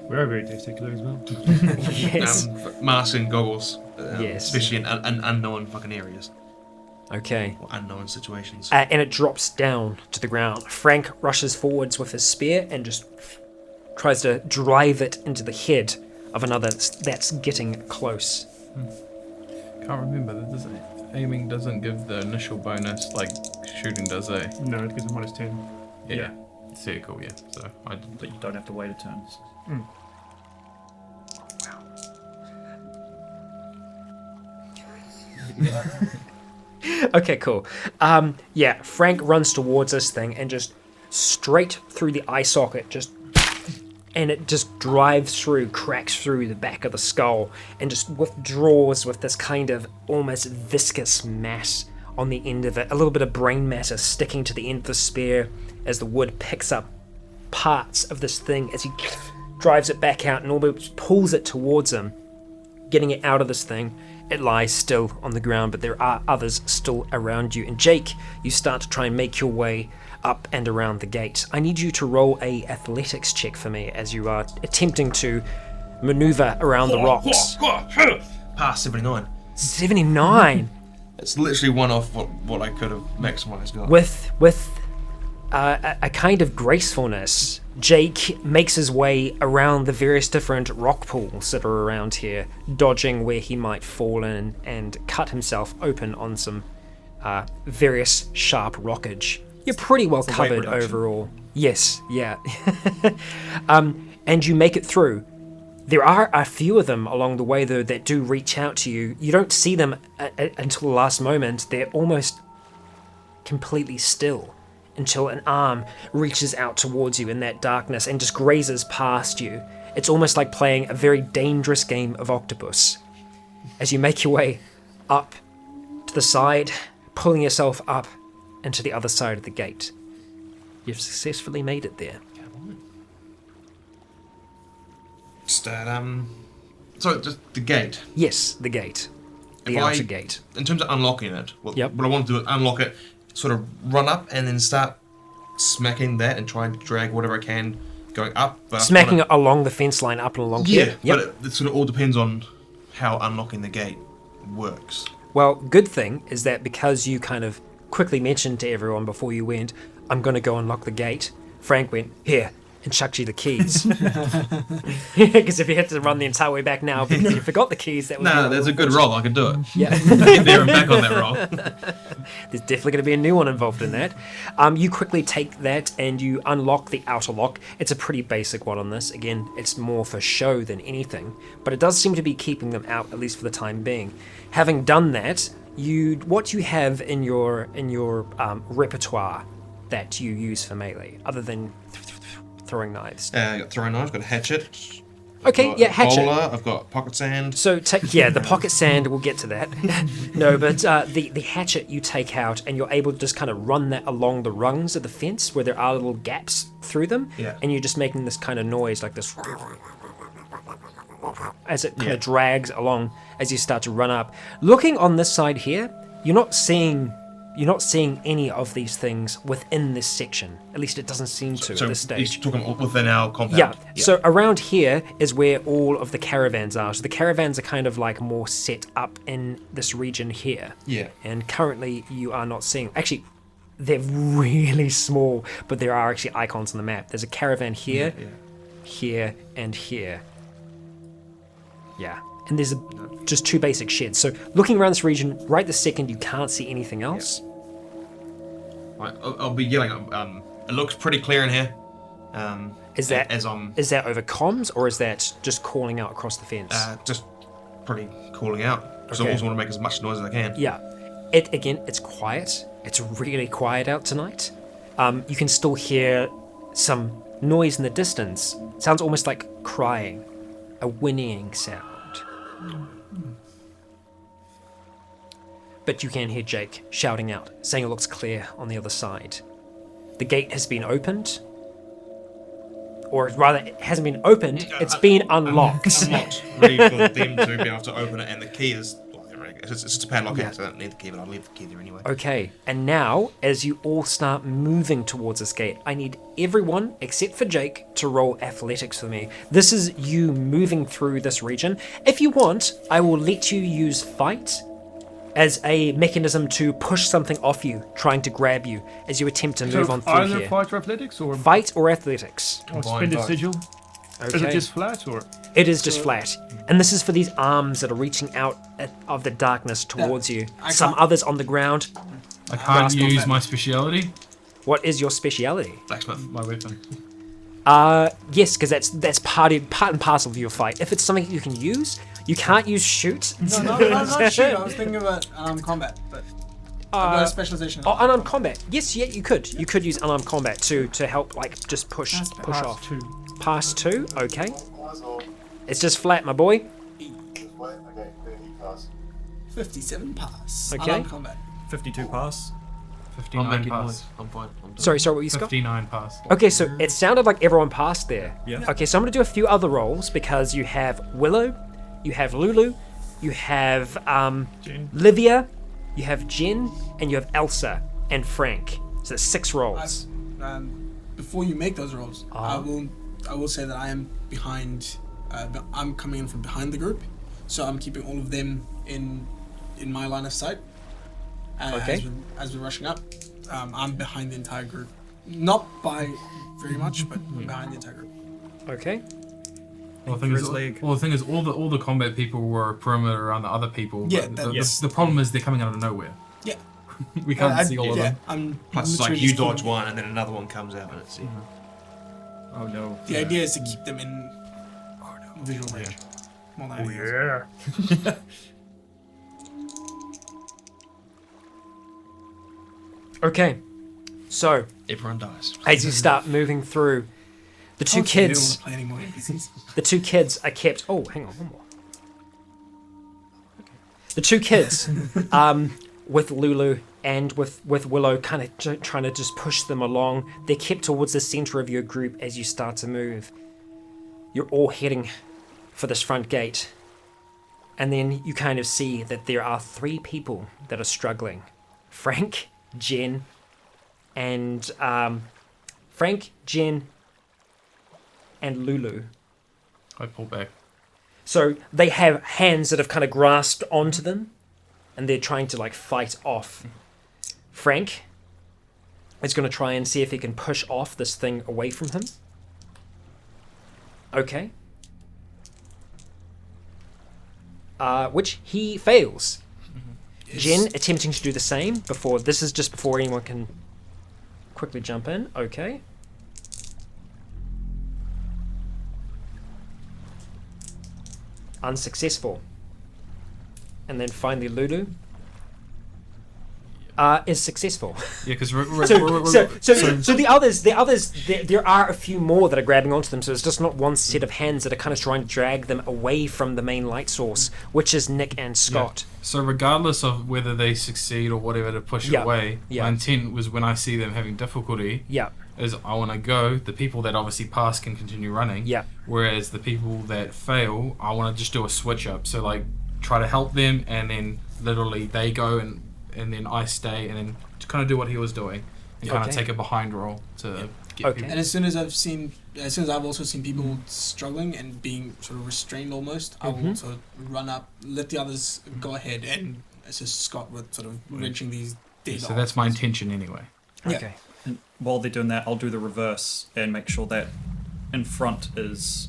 We're very testicular as well. Yes. masks and goggles. Yes. Especially in unknown fucking areas. Okay. Or unknown situations. And it drops down to the ground. Frank rushes forwards with his spear and just tries to drive it into the head of another that's getting close. Can't remember. Aiming doesn't give the initial bonus like shooting does, eh? No, it gives him -10. Yeah. See, cool, yeah. So I But you don't have to wait a turn. Okay, cool. Yeah, Frank runs towards this thing and just straight through the eye socket, and it just drives through, cracks through the back of the skull, and just withdraws with this kind of almost viscous mass on the end of it. A little bit of brain matter sticking to the end of the spear as the wood picks up parts of this thing as he drives it back out and almost pulls it towards him, getting it out of this thing. It lies still on the ground, but there are others still around you. And Jake, you start to try and make your way up and around the gate. I need you to roll a athletics check for me as you are attempting to maneuver around the rocks. Pass 79. 79! It's literally one off what I could have maximized. With a kind of gracefulness, Jake makes his way around the various different rock pools that are around here, dodging where he might fall in and cut himself open on some various sharp rockage. You're pretty well covered overall. Yes, yeah. And you make it through. There are a few of them along the way, though, that do reach out to you. You don't see them until the last moment. They're almost completely still until an arm reaches out towards you in that darkness and just grazes past you. It's almost like playing a very dangerous game of octopus. As you make your way up to the side, pulling yourself up into the other side of the gate. You've successfully made it there. Just just the gate. Yes, the gate. The outer gate. In terms of unlocking it, what Yep. I want to do is unlock it, sort of run up and then start smacking that and trying to drag whatever I can going up. But Smacking it along the fence line, up and along here. Yep. But it sort of all depends on how unlocking the gate works. Well, good thing is that because you kind of quickly mentioned to everyone before you went, I'm going to go unlock the gate, Frank went, here, and chucked you the keys. Because if you had to run the entire way back now because you forgot the keys, that would be that's a good roll. I could do it. Yeah. Get there and back on that roll. There's definitely going to be a new one involved in that. You quickly take that and you unlock the outer lock. It's a pretty basic one on this. Again, it's more for show than anything, but it does seem to be keeping them out, at least for the time being. Having done that, what you have in your repertoire that you use for melee, other than throwing knives. I got throwing knives, got a hatchet. Okay, yeah, hatchet. Bowler, I've got pocket sand. So, the pocket sand, we'll get to that. No, but the hatchet you take out, and you're able to just kind of run that along the rungs of the fence where there are little gaps through them, and you're just making this kind of noise like this as it kind of drags along as you start to run up. Looking on this side here, you're not seeing any of these things within this section. At least it doesn't seem to at this stage. You're talking within our compound. Yeah. So around here is where all of the caravans are. So the caravans are kind of like more set up in this region here. Yeah. And currently you are not seeing... Actually, they're really small, but there are actually icons on the map. There's a caravan here, here, and here. Yeah. And there's just two basic sheds. So looking around this region, right this second, you can't see anything else. I'll be yelling It looks pretty clear in here. Is that as I'm is that over comms, or is that just calling out across the fence? just probably calling out because I Okay. always want to make as much noise as I can. Yeah. It's quiet. It's really quiet out tonight. You can still hear some noise in the distance. Sounds almost like crying, a whinnying sound. But you can hear Jake shouting out, saying it looks clear on the other side. The gate has been opened. Or rather, it hasn't been opened, it's been unlocked. Unlocked, ready for them to be able to open it, and the key is. It's just a padlock, Yeah. so I don't need the key, but I'll leave the key there anyway. Okay, and now, as you all start moving towards this gate, I need everyone, except for Jake, to roll athletics for me. This is you moving through this region. If you want, I will let you use fight as a mechanism to push something off you, trying to grab you, as you attempt to move on through either here. fight or athletics, or Fight or athletics. suspended both. sigil? Okay. Is it just flat, or? It is just flat. And this is for these arms that are reaching out of the darkness towards you. I Some can't- others on the ground. I can't Grasp on use that. my speciality, What is your speciality? Blacksmith. my weapon. Yes, because that's part and parcel of your fight. If it's something you can use, you can't use shoot. No, not shoot. I was thinking about combat, but I've got a specialization. Oh, unarmed combat. Yes, yeah, you could. You could use unarmed combat to help, like, just push Pass off. Two. Pass 2, okay. Pass or It's just flat, my boy. what? Okay, 30 pass. 57 pass. Okay. Unarmed combat. 52 pass. 59 I'm making pass. noise. I'm fine. I'm done. Sorry, what you got? 59 pass. Okay, so it sounded like everyone passed there. Yeah. Okay, so I'm going to do a few other rolls because you have Willow, you have Lulu, you have Jen. Livia, you have Jen, and you have Elsa and Frank. So that's 6 rolls. Before you make those rolls, I will say that I am behind. I'm coming in from behind the group, so I'm keeping all of them in my line of sight. Okay. As we're rushing up, I'm behind the entire group. Not by very much, but behind the entire group. Okay. Well, the thing is, all the combat people were perimeter around the other people. Yeah, but yes. the problem is they're coming out of nowhere. Yeah. We can't see all of them. I'm Plus, it's like literally you just dodge calling- one, and then another one comes out, and it's. Oh no. The idea is to keep them in visual range. More than anything else. Yeah. Okay. So, Everyone dies. as you start moving through, the two Okay, kids, we don't wanna play any more NPCs. the two kids are kept. Oh, hang on, one more. Okay. The two kids, with Lulu and with Willow, kind of trying to just push them along. They're kept towards the center of your group as you start to move. You're all heading for this front gate, and then you kind of see that there are 3 people that are struggling: Frank, Jen, and Lulu. I pull back. So they have hands that have kind of grasped onto them, and they're trying to like fight off. Frank is going to try and see if he can push off this thing away from him. Okay. Which he fails. Jen attempting to do the same before. This is just before anyone can quickly jump in. Okay. Unsuccessful. And then finally Lulu is successful. Yeah, because So the others, there are a few more that are grabbing onto them. So it's just not one set of hands that are kind of trying to drag them away from the main light source, which is Nick and Scott. So regardless of whether they succeed or whatever to push it Yeah. away, Yeah. my intent was when I see them having difficulty, Yeah, is I want to go. The people that obviously pass can continue running. yeah, Whereas the people that fail, I want to just do a switch up. So like try to help them, and then literally they go and then I stay, and then to kind of do what he was doing, and kind Okay. of take a behind role to get Okay. people. And as soon as I've also seen people struggling and being sort of restrained almost, I will also run up, let the others go ahead, and assist Scott with sort of wrenching these dead So that's my intention anyway. Yeah. okay. And while they're doing that, I'll do the reverse and make sure that in front is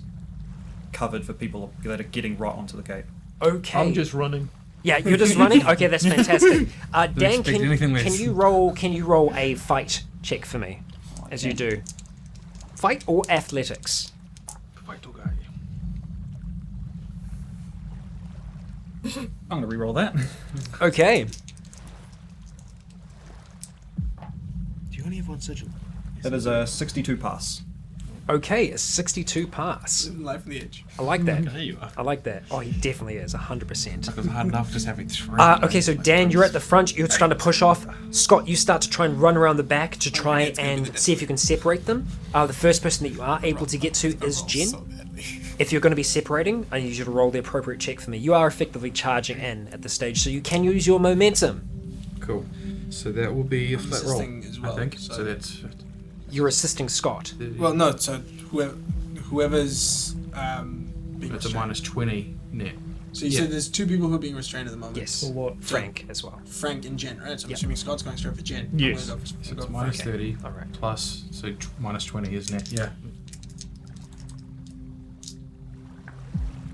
covered for people that are getting right onto the gate. Okay. I'm just running. Yeah, you're just running. Okay, that's fantastic. Dan, expect anything less. can you roll a fight check for me? Oh as you do. Fight or athletics? Fight or guy. I'm going to re-roll that. Okay. Do you only have one sigil? That is a 62 pass. Okay, a 62 pass. Life on the edge. I like that. There you are. I like that. Oh, he definitely is, 100%. Because hard enough just having 3. Okay, so Dan, you're at the front. You're starting to push off. Scott, you start to try and run around the back to try and see if you can separate them. The first person that you are able to get to is Jen. So badly. If you're going to be separating, I need you to roll the appropriate check for me. You are effectively charging in at this stage, so you can use your momentum. Cool. So that will be a I'm flat roll, assisting as well, I think. so- So that's... You're assisting Scott. Well, no. So whoever's being It's a restrained. minus 20 net. So you said there's 2 people who are being restrained at the moment. Yes. For what? Frank as well. Frank and Jen, right? So I'm Yep. assuming Scott's going straight for Jen. Yes. I'm gonna So go it's for minus Frank. 30 All right. plus, so minus 20 is net. Yeah.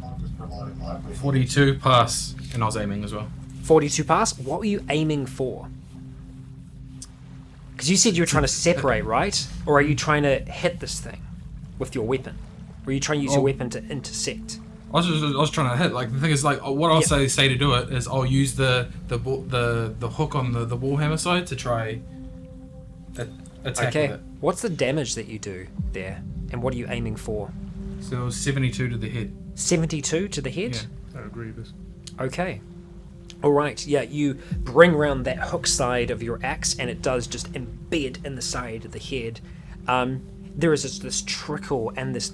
I'm just promoting lively. 42 pass. And I was aiming as well. 42 pass. What were you aiming for? Because you said you were trying to separate, right? Or are you trying to hit this thing with your weapon? Or are you trying to use your weapon to intersect? I was trying to hit. Like the thing is, like what I'll say to do it is I'll use the hook on the wallhammer side to try attack Okay. with it. What's the damage that you do there? And what are you aiming for? So it was 72 to the head. 72 to the head? Yeah. I agree with this. Okay. All right. Yeah, you bring around that hook side of your axe, and it does just embed in the side of the head. There is just this trickle and this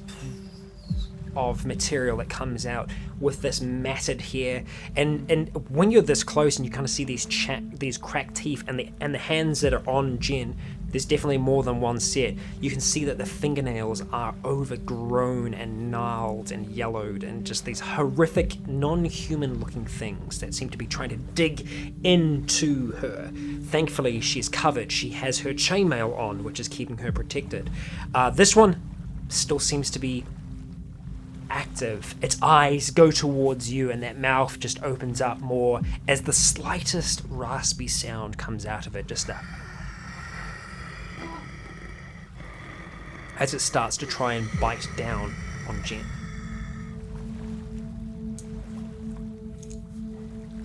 of material that comes out with this matted hair, and when you're this close and you kind of see these cracked teeth and the hands that are on Jen, there's definitely more than one set. You can see that the fingernails are overgrown and gnarled and yellowed, and just these horrific non-human looking things that seem to be trying to dig into her. Thankfully, she's covered. She has her chainmail on, which is keeping her protected. This one still seems to be active. Its eyes go towards you, and that mouth just opens up more as the slightest raspy sound comes out of it, just that. As it starts to try and bite down on Jen.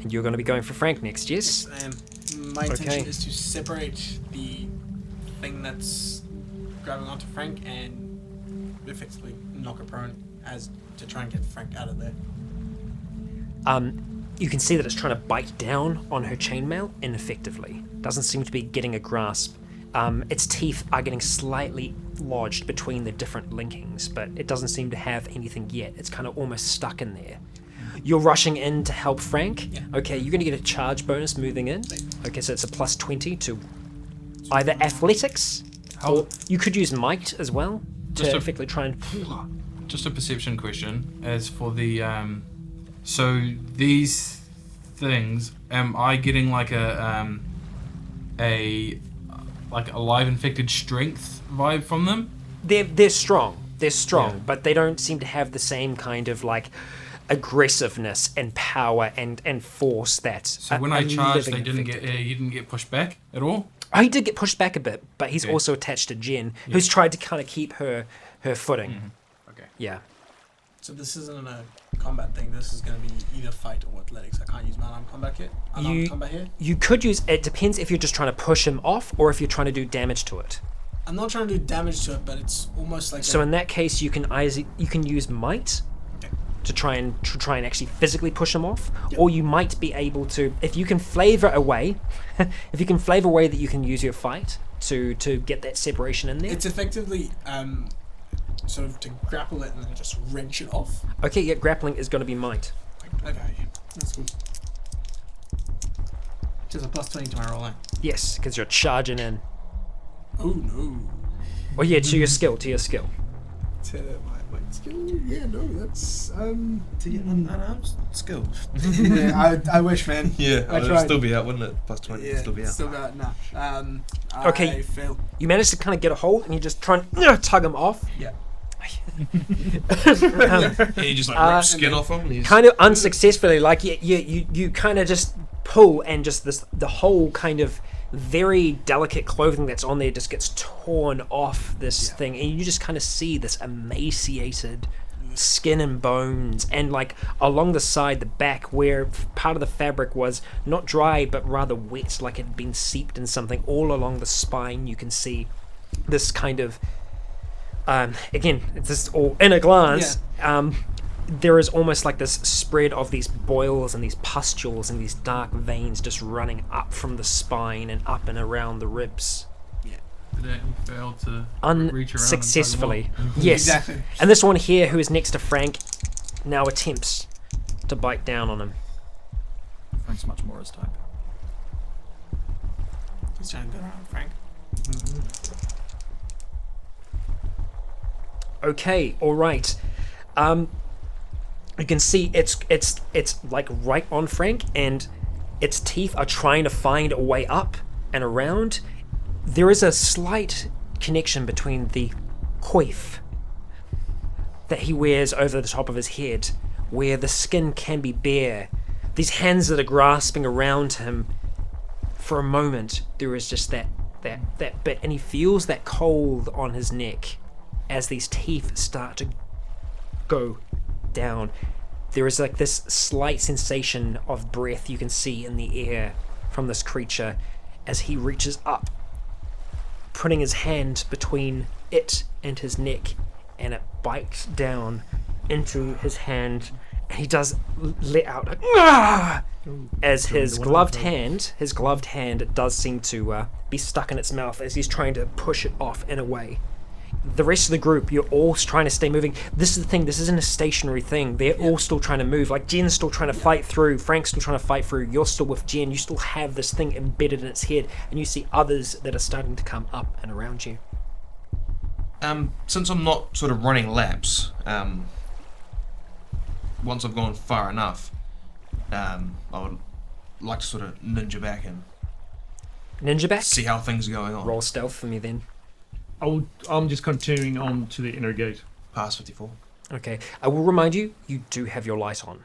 And you're going to be going for Frank next, yes? My intention Okay. is to separate the thing that's grabbing onto Frank and effectively knock her prone as to try and get Frank out of there. You can see that it's trying to bite down on her chainmail ineffectively. Doesn't seem to be getting a grasp. Its teeth are getting slightly lodged between the different linkings, but it doesn't seem to have anything yet. It's kind of almost stuck in there. You're rushing in to help Frank. Yeah. Okay, you're going to get a charge bonus moving in. Okay, so it's a plus 20 to either athletics, or you could use might as well to Just a- effectively try and... Just a perception question. As for the so these things, am I getting like a live infected strength vibe from them? They're strong. They're strong, Yeah. but they don't seem to have the same kind of like aggressiveness and power and force that. So when I charged, they didn't get you didn't get pushed back at all. Oh, he did get pushed back a bit, but he's Okay. also attached to Jen, who's tried to kind of keep her footing. Okay. Yeah. So this isn't a combat thing. This is going to be either fight or athletics. I can't use my unarmed combat here. Unarmed combat here. You could use. It depends if you're just trying to push him off or if you're trying to do damage to it. I'm not trying to do damage to it, but it's almost like So in that case, you can use might to try and actually physically push him off, or you might be able to, if you can flavor a way that you can use your fight to get that separation in there. it's effectively sort of to grapple it and then just wrench it off. Okay, yeah, grappling is going to be might. Okay, yeah, that's good. Just a plus 20 to my roll line. Yes, because you're charging in. Oh no. Oh yeah, to your skill. To my skill? Yeah, no, that's To get an unarmed skill. yeah, I wish, man. Yeah, I it would tried. still be out, wouldn't it? Plus 20, it'd still be out. Still about nah. Okay. I fail. You manage to kind of get a hold, and you just try and tug him off. Yeah. Yeah, you just like rip skin off him. And he's Kind of unsuccessfully, like you kind of just pull, and just the whole kind of very delicate clothing that's on there just gets torn off this thing, and you just kind of see this emaciated skin and bones, and like along the side, the back, where part of the fabric was not dry but rather wet, like it had been seeped in something, all along the spine you can see this kind of again, it's just all in a glance. There is almost like this spread of these boils and these pustules and these dark veins just running up from the spine and up and around the ribs. Did he fail to reach around Unsuccessfully. and tug him off? Yes. Exactly. And this one here, who is next to Frank, now attempts to bite down on him. Frank's much more his type. He's trying to go around Frank. Okay, all right. You can see it's like right on Frank, and its teeth are trying to find a way up and around. There is a slight connection between the coif that he wears over the top of his head, where the skin can be bare. These hands that are grasping around him. For a moment, there is just that bit, and he feels that cold on his neck as these teeth start to go down. There is like this slight sensation of breath you can see in the air from this creature as he reaches up, putting his hand between it and his neck, and it bites down into his hand, and he does let out a "Ah!" as his gloved hand does seem to be stuck in its mouth as he's trying to push it off in a way. The rest of the group, you're all trying to stay moving. This is the thing, this isn't a stationary thing. They're all still trying to move. Like, Jen's still trying to fight through, Frank's still trying to fight through, you're still with Jen, you still have this thing embedded in its head, and you see others that are starting to come up and around you. Since I'm not sort of running laps, once I've gone far enough, I would like to sort of ninja back and Ninja back? see how things are going on. Roll stealth for me then. I'm just continuing on to the inner gate. Past 54. Okay, I will remind you, you do have your light on.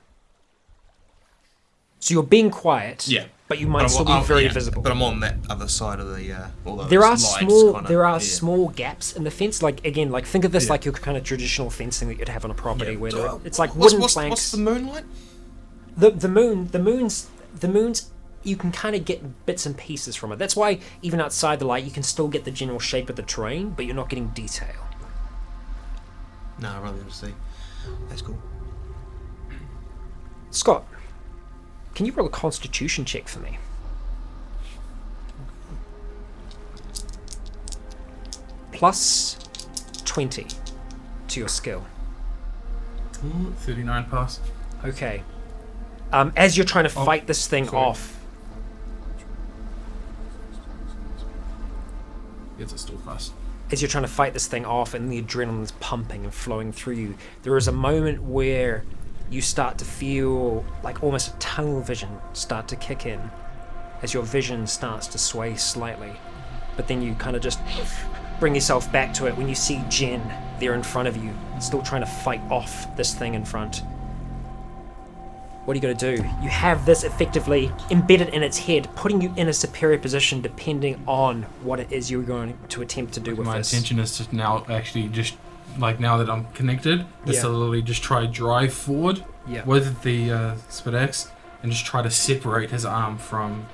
So you're being quiet, Yeah. but you might still be very visible. But I'm on that other side of the all those There are lights small kinda, there are yeah. small gaps in the fence. Like again, like think of this Yeah. like your kind of traditional fencing that you'd have on a property Yeah. where So, it's like what's, wooden what's, planks. what's the moonlight? The moon's you can kind of get bits and pieces from it. That's why even outside the light you can still get the general shape of the terrain, but you're not getting detail. No, I'd rather just see. That's cool. Scott, can you roll a constitution check for me? Plus 20 to your skill. 39 pass. Okay. As you're trying to fight this thing sorry. off, It's a still pass. as you're trying to fight this thing off and the adrenaline's pumping and flowing through you, there is a moment where you start to feel like almost tunnel vision start to kick in as your vision starts to sway slightly. But then you kind of just bring yourself back to it when you see Jen there in front of you, still trying to fight off this thing in front. What are you going to do? You have this effectively embedded in its head, putting you in a superior position depending on what it is you're going to attempt to do with My this. intention is to now actually just, like now that I'm connected, is to literally just try drive forward Yeah. with the spit axe and just try to separate his arm from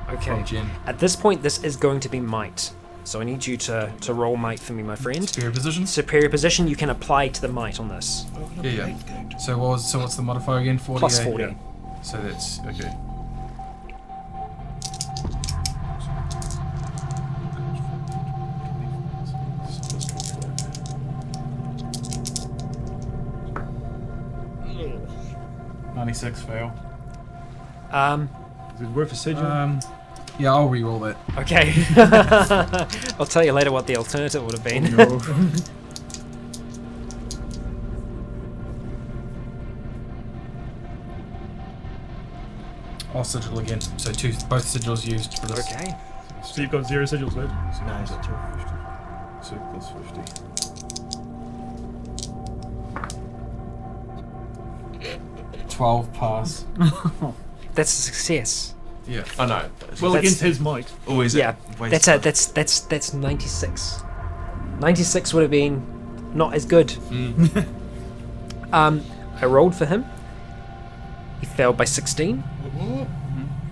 Okay. Jen. At this point, this is going to be might. So I need you to roll might for me, my friend. Superior position? Superior position, you can apply to the might on this. Yeah. So what's the modifier again? 40? Plus 40. So that's okay. $96 fail. Is it worth a sigil? Yeah, I'll re-roll that. Okay. I'll tell you later what the alternative would have been. No. I'll sigil again. So both sigils used for this. Okay. So you've got 0 sigils left. No, is that 250. 2 plus 50. 12 pass. That's a success. Yeah. Oh no. Well, That's- against his might. Always. Yeah, that's 96. 96 would have been not as good. I rolled for him. He failed by 16.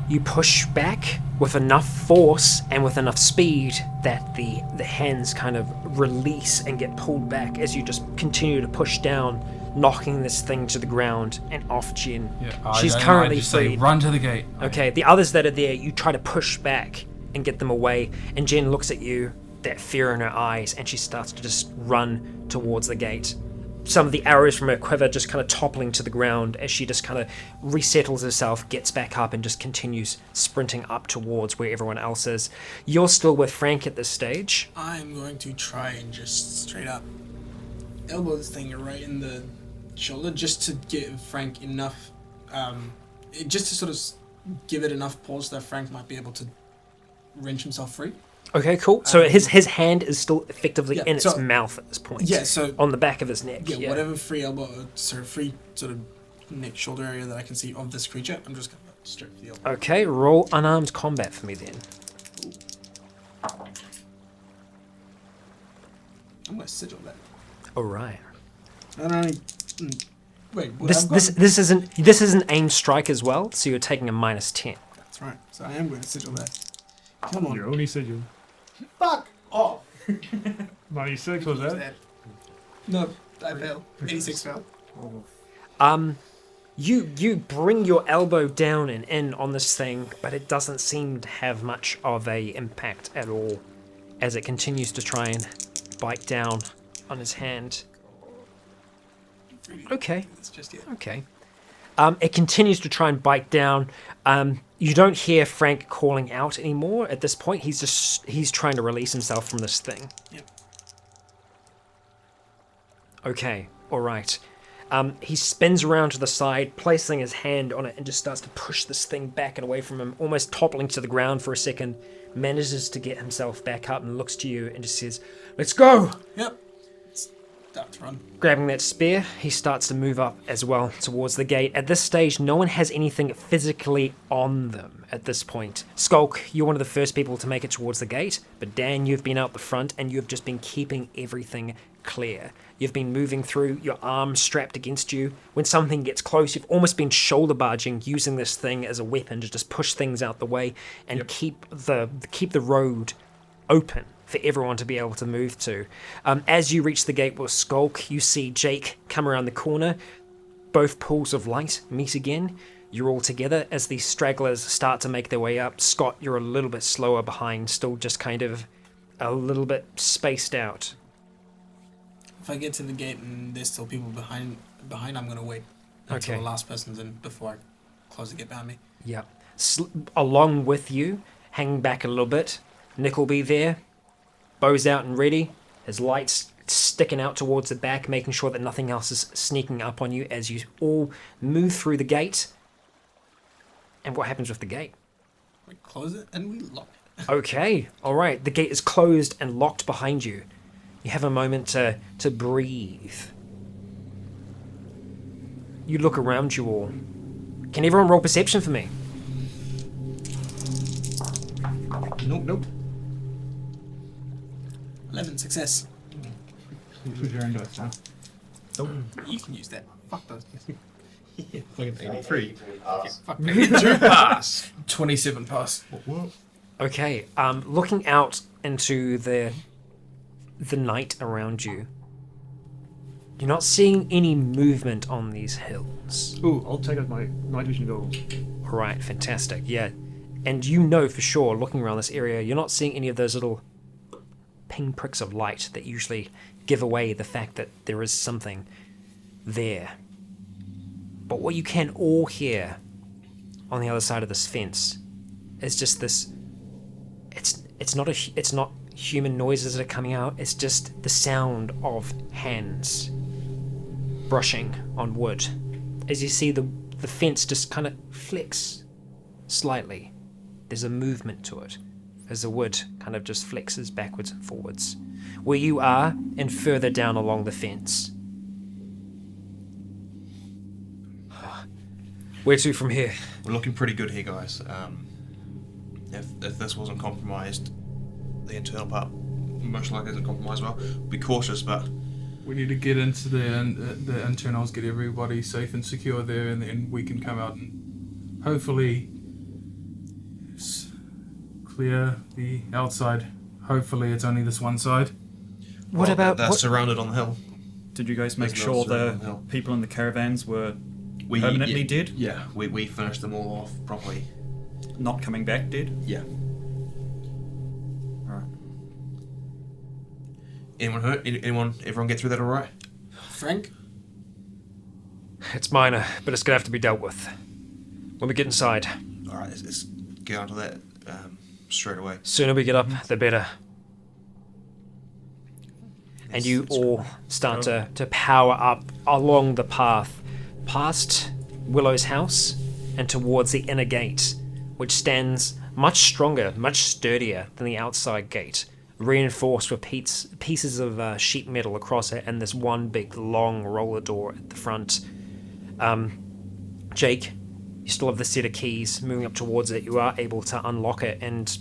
You push back with enough force and with enough speed that the hands kind of release and get pulled back as you just continue to push down, knocking this thing to the ground and off Jen. Yeah. She's I currently just say, freed. run to the gate. Okay, the others that are there, you try to push back and get them away, and Jen looks at you, that fear in her eyes, and she starts to just run towards the gate. Some of the arrows from her quiver just kind of toppling to the ground as she just kind of resettles herself, gets back up, and just continues sprinting up towards where everyone else is. You're still with Frank at this stage. I'm going to try and just straight up elbow this thing right in the shoulder, just to give Frank enough, just to sort of give it enough pause that Frank might be able to wrench himself free. Okay, cool. So his hand is still effectively in its mouth at this point. Yeah, so on the back of his neck. yeah, whatever free elbow, free sort of neck shoulder area that I can see of this creature, I'm just gonna straight for the elbow. Okay, roll unarmed combat for me then. I'm gonna sigil that. All right. I don't only. Wait, would This I've got- this is an aimed strike as well, so you're taking a -10. That's right. So I am going to sigil that. Come on. Your only sigil. Fuck off. 96 was that? No, I failed. 86 failed. You bring your elbow down and in on this thing, but it doesn't seem to have much of a impact at all, as it continues to try and bite down on his hand. Okay. It's just yet. Okay. It continues to try and bite down. You don't hear Frank calling out anymore at this point. He's trying to release himself from this thing. Yep. Okay, all right. He spins around to the side, placing his hand on it, and just starts to push this thing back and away from him, almost toppling to the ground for a second. Manages to get himself back up and looks to you and just says, "Let's go!" Yep. Start to run. Grabbing that spear, he starts to move up as well towards the gate. At this stage, no one has anything physically on them at this point. Skulk, you're one of the first people to make it towards the gate, but Dan, you've been out the front and you've just been keeping everything clear. You've been moving through, your arm strapped against you. When something gets close, you've almost been shoulder barging, using this thing as a weapon to just push things out the way and keep the road open for everyone to be able to move to. As you reach the gate with Skulk, you see Jake come around the corner. Both pools of light meet again. You're all together as these stragglers start to make their way up. Scott, you're a little bit slower behind, still just kind of a little bit spaced out. If I get to the gate and there's still people behind, I'm gonna wait until the last person's in before I close the gate behind me. Yeah. Along with you, hanging back a little bit, Nick will be there. Bow's out and ready. His lights sticking out towards the back, making sure that nothing else is sneaking up on you as you all move through the gate. And what happens with the gate? We close it and we lock it. Okay, all right. The gate is closed and locked behind you. You have a moment to breathe. You look around you all. Can everyone roll perception for me? Nope. 11 success. Use your own dice now. You can use that. Fuck those. Fucking 83. Fuck. 2 pass. 27 pass. Okay, looking out into the night around you, you're not seeing any movement on these hills. Ooh, I'll take out my night vision goggles. All right, fantastic, yeah. And you know for sure, looking around this area, you're not seeing any of those little pinpricks of light that usually give away the fact that there is something there. But what you can all hear on the other side of this fence is just this. It's not human noises that are coming out. It's just the sound of hands brushing on wood. As you see the fence just kind of flicks slightly. There's a movement to it as the wood kind of just flexes backwards and forwards. Where you are and further down along the fence. Where to from here? We're looking pretty good here, guys. if this wasn't compromised, the internal part most likely isn't compromised. Well, be cautious, but We need to get into the internals, get everybody safe and secure there, and then we can come out and hopefully clear the outside. Hopefully it's only this one side. What about they're surrounded on the hill? Did you guys make There's sure no the surrounding hill. people in the caravans were permanently dead? Yeah, we finished them all off properly. Not coming back dead? Yeah. Alright. Anyone hurt? Everyone get through that all right? Frank? It's minor, but it's gonna have to be dealt with when we get inside. All right, let's get onto that straight away. Sooner we get up, the better. And you all start to power up along the path past Willow's house and towards the inner gate, which stands much stronger, much sturdier than the outside gate, reinforced with pieces of sheet metal across it and this one big long roller door at the front. Jake, you still have the set of keys. Moving up towards it, you are able to unlock it, and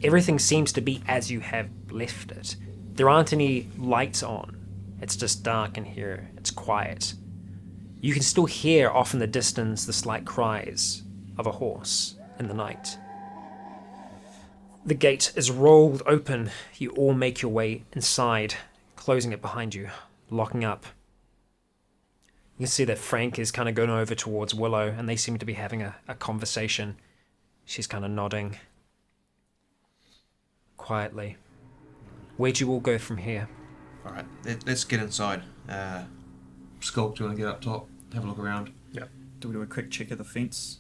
everything seems to be as you have left it. There aren't any lights on. It's just dark in here. It's quiet. You can still hear off in the distance the slight cries of a horse in the night. The gate is rolled open. You all make your way inside, closing it behind you, locking up. You can see that Frank is kind of going over towards Willow, and they seem to be having a conversation. She's kind of nodding quietly. Where'd you all go from here? All right, let's get inside. Sculpt, do you want to get up top? Have a look around. Yeah. Do we do a quick check of the fence?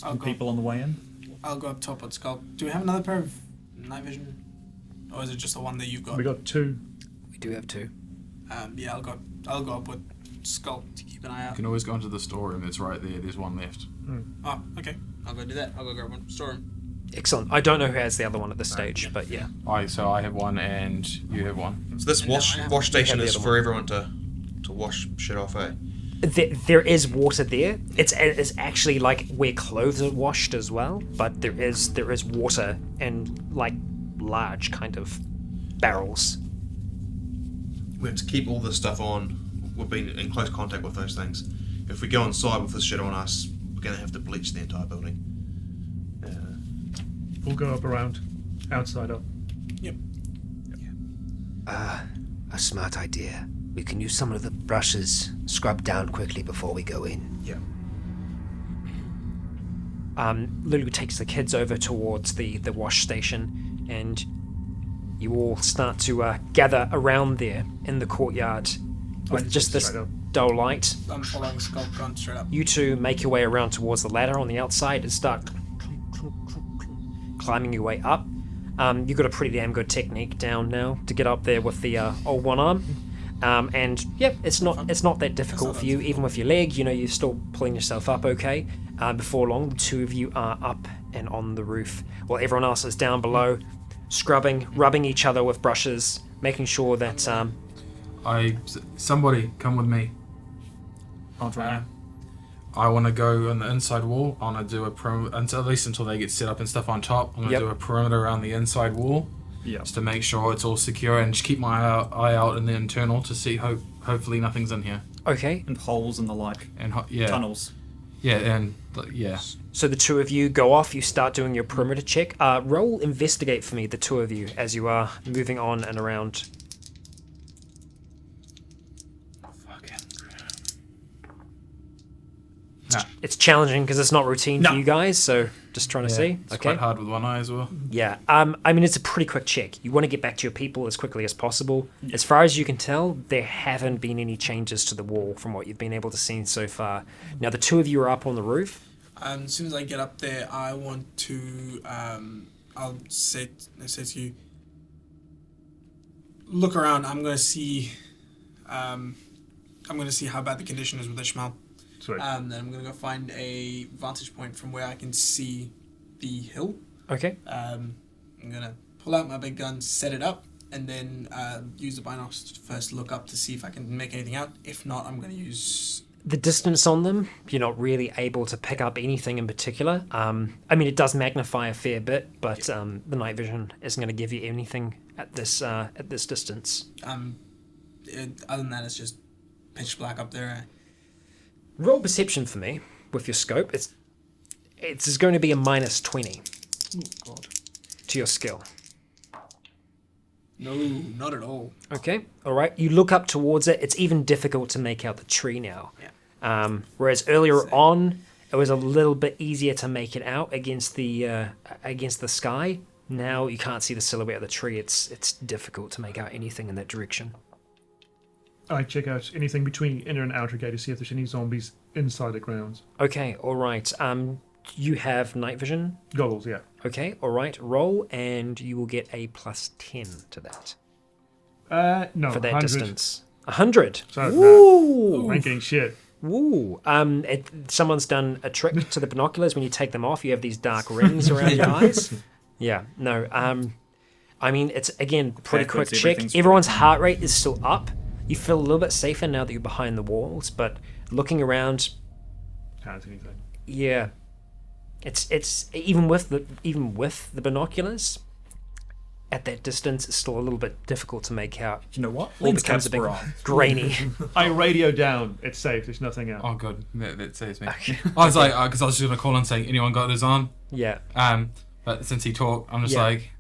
I'll Some go. people on the way in? I'll go up top at Skull. Do we have another pair of night vision? Or is it just the one that you've got? We got 2. We do have 2. Yeah, I'll go up with Skull to keep an eye You out. can always go into the storeroom. It's right there. There's one left. Oh, okay. I'll go do that. I'll go grab one. Storeroom. Excellent. I don't know who has the other one at this stage, but yeah. So I have one and you have one. So this And now wash I have- station we have is the other for everyone to wash shit off, eh? There is water there. It's actually like where clothes are washed as well, but there is water and like large kind of barrels. We have to keep all this stuff on. We've been in close contact with those things. If we go inside with this shit on us, we're going to have to bleach the entire building. We'll go up around, outside up. Yep. A smart idea. We can use some of the brushes, scrub down quickly before we go in. Yeah. Lulu takes the kids over towards the wash station, and you all start to gather around there in the courtyard with just this straight up. dull light. I'm following Skull. Gone straight up. You two make your way around towards the ladder on the outside and start climbing your way up. You've got a pretty damn good technique down now to get up there with the old one arm. And yeah, it's not that difficult for you, even with your leg. You know, you're still pulling yourself up okay. Before long, the two of you are up and on the roof, while everyone else is down below, scrubbing, rubbing each other with brushes, making sure that Somebody come with me. I'll try. I want to go on the inside wall. I want to do a perimeter, at least until they get set up and stuff on top. I'm going to do a perimeter around the inside wall, just to make sure it's all secure, and just keep my eye out in the internal to see hopefully nothing's in here. okay. And holes and the like. And Tunnels. Yeah. So the two of you go off. You start doing your perimeter check. Roll investigate for me, the two of you, as you are moving on and around. It's challenging because it's not routine for you guys, so just trying to see. It's Okay. quite hard with one eye as well. Yeah. I mean, it's a pretty quick check. You want to get back to your people as quickly as possible. As far as you can tell, there haven't been any changes to the wall from what you've been able to see so far. Now, the two of you are up on the roof. As soon as I get up there, I want to. I'll say to you. Look around. I'm gonna see. I'm gonna see how bad the condition is with Ishmael. Sweet. Then I'm gonna go find a vantage point from where I can see the hill. Okay. I'm gonna pull out my big gun, set it up, and then use the binocs to first look up to see if I can make anything out. If not, I'm gonna use the distance on them, you're not really able to pick up anything in particular. I mean, it does magnify a fair bit, but the night vision isn't going to give you anything at this distance. Other than that, it's just pitch black up there. Roll perception for me with your scope. It's going to be a minus 20 to your skill. No, not at all. Okay, all right. You look up towards it. It's even difficult to make out the tree now. Yeah. Whereas earlier on, it was a little bit easier to make it out against the sky. Now you can't see the silhouette of the tree. It's difficult to make out anything in that direction. I check out anything between inner and outer gate to see if there's any zombies inside the grounds. Okay, all right. You have night vision. Goggles, yeah. Okay, all right. Roll, and you will get a plus 10 to that No, for that 100. distance. 100. So, Woo! I ain't getting shit. Woo! Someone's done a trick to the binoculars. When you take them off, you have these dark rings around your eyes. Yeah. No. I mean, it's again pretty quick Backwards, check. everything's Everyone's heart rate is still up. You feel a little bit safer now that you're behind the walls, but looking around, Can't see anything. yeah, it's even with the binoculars. At that distance, it's still a little bit difficult to make out. You know what? All Lens becomes caps a bit were on. grainy. I radio down. It's safe. There's nothing else. Oh, good. That saves me. I was like, because I was just gonna call and say, anyone got this on? Yeah. But since he talked, I'm just Yeah. like,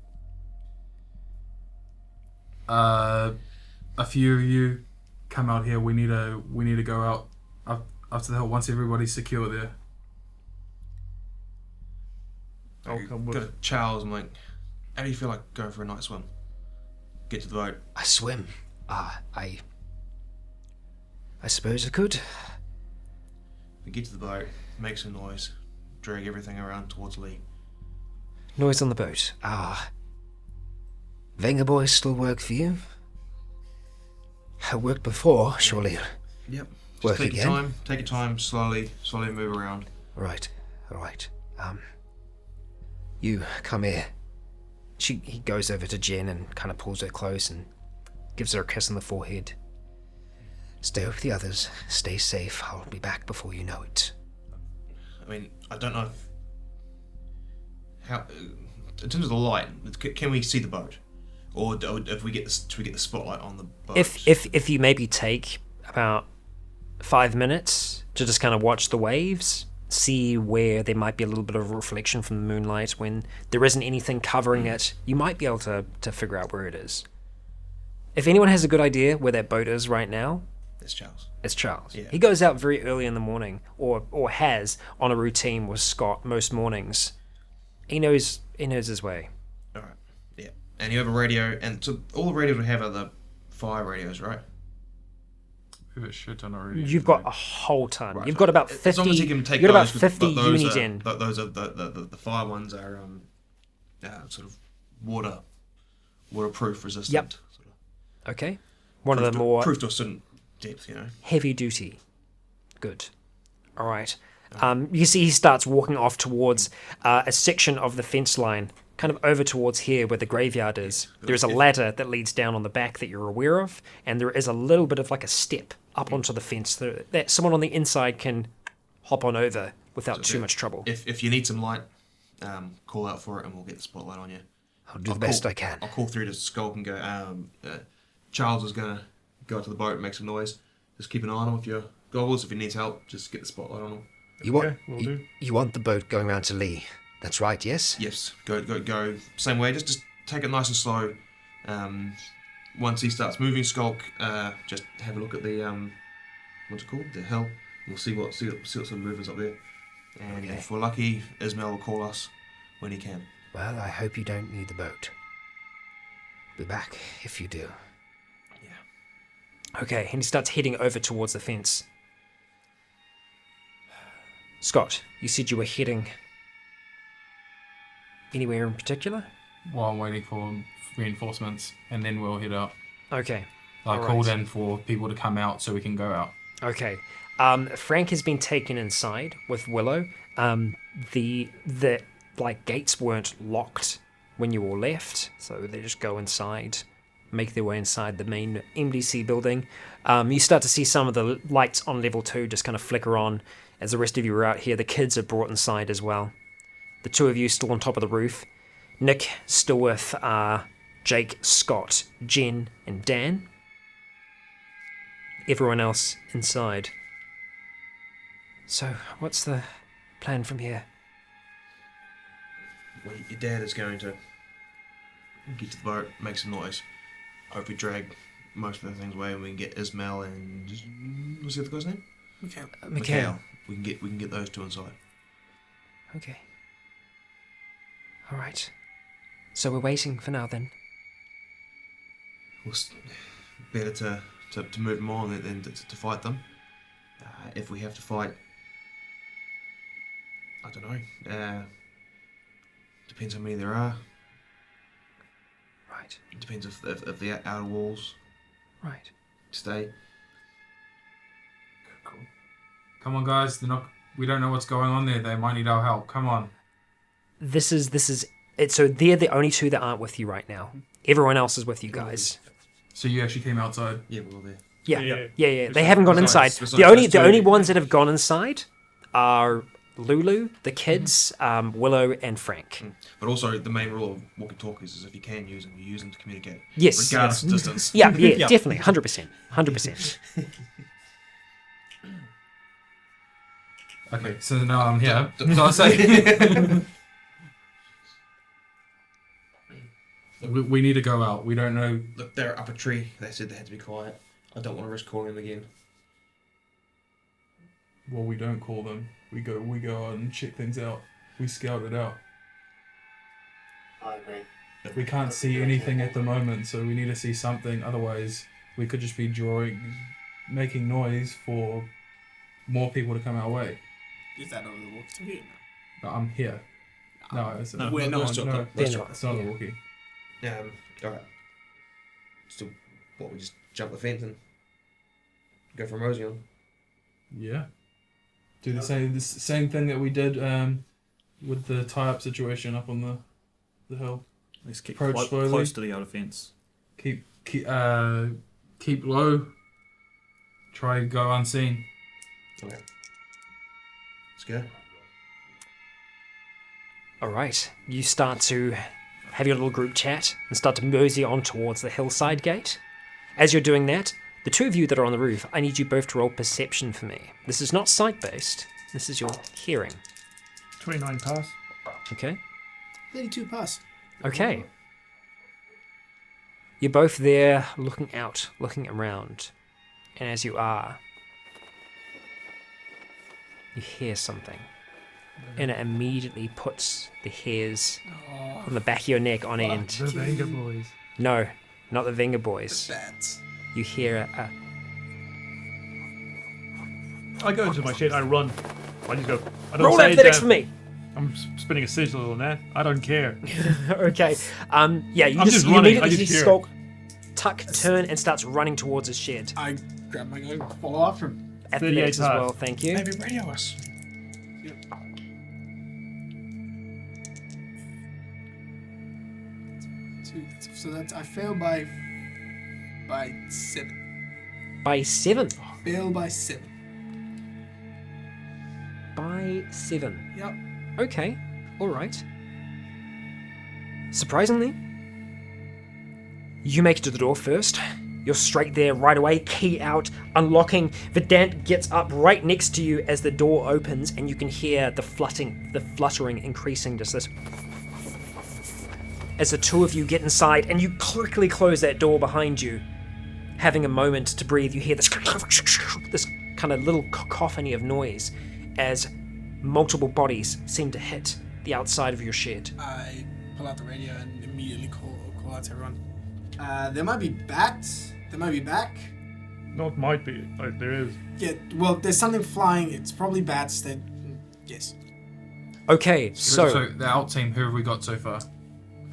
a few of you come out here. We need to go out up to the hill once everybody's secure there. I'll come with. Go to Charles. I'm like, how do you feel like going for a night swim? Get to the boat. I swim. I suppose I could. We get to the boat, make some noise, drag everything around towards Lee. Noise on the boat. Wenger boys still work for you? I worked before, surely. Yep. Work Just take again? your time. Take your time. Slowly move around. Right, alright. You come here. He goes over to Jen and kind of pulls her close and gives her a kiss on the forehead. Stay with the others. Stay safe. I'll be back before you know it. I mean, I don't know how. In terms of the light, can we see the boat, or if we get the spotlight on the boat? If you maybe take about 5 minutes to just kind of watch the waves, see where there might be a little bit of reflection from the moonlight when there isn't anything covering it, you might be able to figure out where it is. If anyone has a good idea where that boat is right now, It's Charles. it's Charles. Yeah. He goes out very early in the morning, or has on a routine with Scott most mornings. He knows his way. All right. Yeah. And you have a radio, and so all the radios we have are the fire radios, right? We have a shit ton already. You've got a whole ton. Right. You've got about 50. As long as you can take you've got about those, 50 but those unis are, in. Those are the fire ones are sort of waterproof, resistant. Yep. Sort of Okay. One of the more proof to a certain depth, you know. heavy duty. Good. All right. You see he starts walking off towards a section of the fence line, kind of over towards here where the graveyard is. There is a ladder that leads down on the back that you're aware of, and there is a little bit of like a step up onto the fence that someone on the inside can hop on over without too much trouble. If you need some light, call out for it, and we'll get the spotlight on you. I'll do the best I can. I'll call through to Skulk and go. Charles is gonna go out to the boat and make some noise. Just keep an eye on him with your goggles. If he needs help, just get the spotlight on him. You want, Okay, will do. you want the boat going round to Lee. That's right, yes? Yes, go. Same way. Just take it nice and slow. Once he starts moving, Skulk, just have a look at the what's it called? The hill. We'll see what sort of movements up there. And Okay. if we're lucky, Ismail will call us when he can. Well, I hope you don't need the boat. Be back if you do. Okay, and he starts heading over towards the fence. Scott, you said you were heading anywhere in particular? While I'm waiting for reinforcements, and then we'll head out. Okay. I All called right. in for people to come out so we can go out. Okay. Frank has been taken inside with Willow. The gates weren't locked when you all left, so they just go inside. make their way inside the main MDC building. You start to see some of the lights on level 2 just kind of flicker on as the rest of you are out here. The kids are brought inside as well. The two of you still on top of the roof. Nick still with Jake, Scott, Jen, and Dan. Everyone else inside. So, what's the plan from here? Well, your dad is going to get to the boat, make some noise. Hopefully drag most of the things away, and we can get Ismail and what's the other guy's name? Mikhail. We can get those two inside. Okay. All right. So we're waiting for now then. Well, better to move them on than to fight them. If we have to fight, I don't know. Depends how many there are. Right. It depends if the outer walls Right. stay. Cool. Come on, guys. We don't know what's going on there. They might need our help. Come on. This is it. So they're the only two that aren't with you right now. Everyone else is with you guys. So you actually came outside? Yeah, we're all there. Yeah. They haven't gone inside. Besides The only ones that have gone inside are Lulu, the kids, Willow, and Frank. But also, the main rule of walkie-talkies is if you can use them, you use them to communicate. Yes. Regardless of distance. Yeah, definitely, 100%. Okay, so now I'm here. So I'll say... we need to go out. We don't know... Look, they're up a tree. They said they had to be quiet. I don't want to risk calling them again. Well, we don't call them. We go out and check things out. We scout it out. I agree. We can't see anything at the moment, so we need to see something. Otherwise, we could just be making noise for more people to come our way. Is that over the walkie-talkie? No, I'm here. No, it's not. We're not. It's not a walkie. Alright. So, what, we just jump the fence and go for a mosey on? Yeah. Do the same thing that we did with the tie-up situation up on the hill. Let's keep Approach slowly. close to the outer fence. Keep low. Try and go unseen. Okay. Let's go. All right. You start to have your little group chat and start to mosey on towards the hillside gate. As you're doing that, the two of you that are on the roof, I need you both to roll perception for me. This is not sight-based. This is your hearing. 29 pass. Okay? 32 pass. Okay. You're both there looking out, looking around. And as you are, you hear something. And it immediately puts the hairs on the back of your neck on end. The Venga boys. No, not the Venga boys. Bats. You hear a I go into my shade, I run. I just go. I don't roll say athletics that. for me. I'm spinning a sigil on that. I don't care. Okay. Yeah, you I'm just just you running, immediately I just see hear Skulk tuck, turn, and starts running towards his shed. I grab my gun, follow after him. Athletics 38 as well, hard. thank you. Maybe radio us. So that's I fail by 7. By 7. Fail by 7. By 7. Yep. Okay, alright. Surprisingly, you make it to the door first. You're straight there right away, key out, unlocking. Vedant gets up right next to you as the door opens, and you can hear the fluttering increasing, just this. As the two of you get inside, and you quickly close that door behind you, having a moment to breathe, you hear this kind of little cacophony of noise as multiple bodies seem to hit the outside of your shed. I pull out the radio and immediately call out to everyone. There might be bats. They might be back. No, it might be. There is. Yeah, well, there's something flying. It's probably bats. Yes. Okay, So the out team, who have we got so far?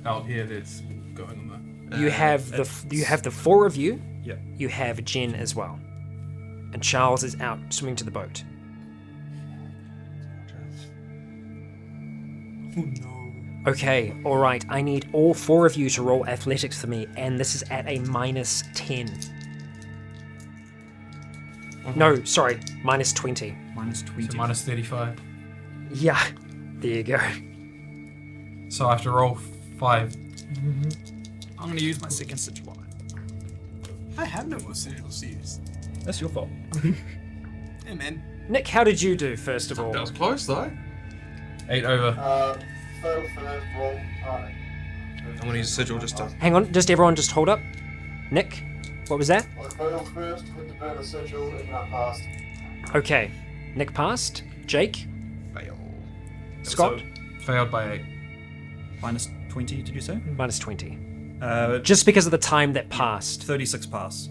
Out here that's going on there. you have the four of you. Yep. You have Jen as well. And Charles is out swimming to the boat. Oh no. Okay, alright. I need all 4 of you to roll athletics for me, and this is at a -10. No, sorry, -20. Minus 20. So minus 35. Yeah, there you go. So I have to roll 5. I'm going to use my second sigil. I have no more sigils to use. That's your fault. Hey, man. Nick, how did you do, first of all? That was close though. 8 over. Fail first, roll high. I'm gonna use sigil just to. Hang on, everyone just hold up. Nick, what was that? I failed first, hit the burner sigil, and I passed. Okay, Nick passed. Jake? Fail. Scott? Failed by 8. Minus 20, did you say? -20. Just Just because of the time that passed. 36 pass.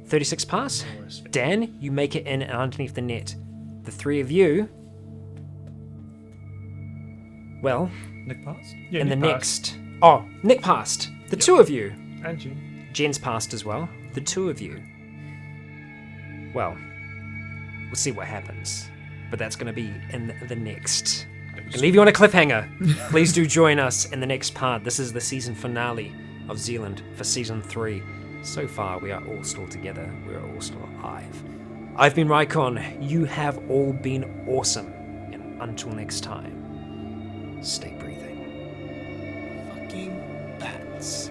36 pass. Dan, you make it in and underneath the net. The 3 of you, well, Nick passed? Yeah, in the Nick passed. next... Oh, Nick passed. The 2 of you. And Jen. Jen's passed as well. The 2 of you. Well, we'll see what happens. But that's going to be in the next. I leave you on a cliffhanger. Please do join us in the next part. This is the season finale of Zealand for season 3. So far, we are all still together. We're all still alive. I've been Rycon. You have all been awesome. And until next time, stay breathing. Fucking bats.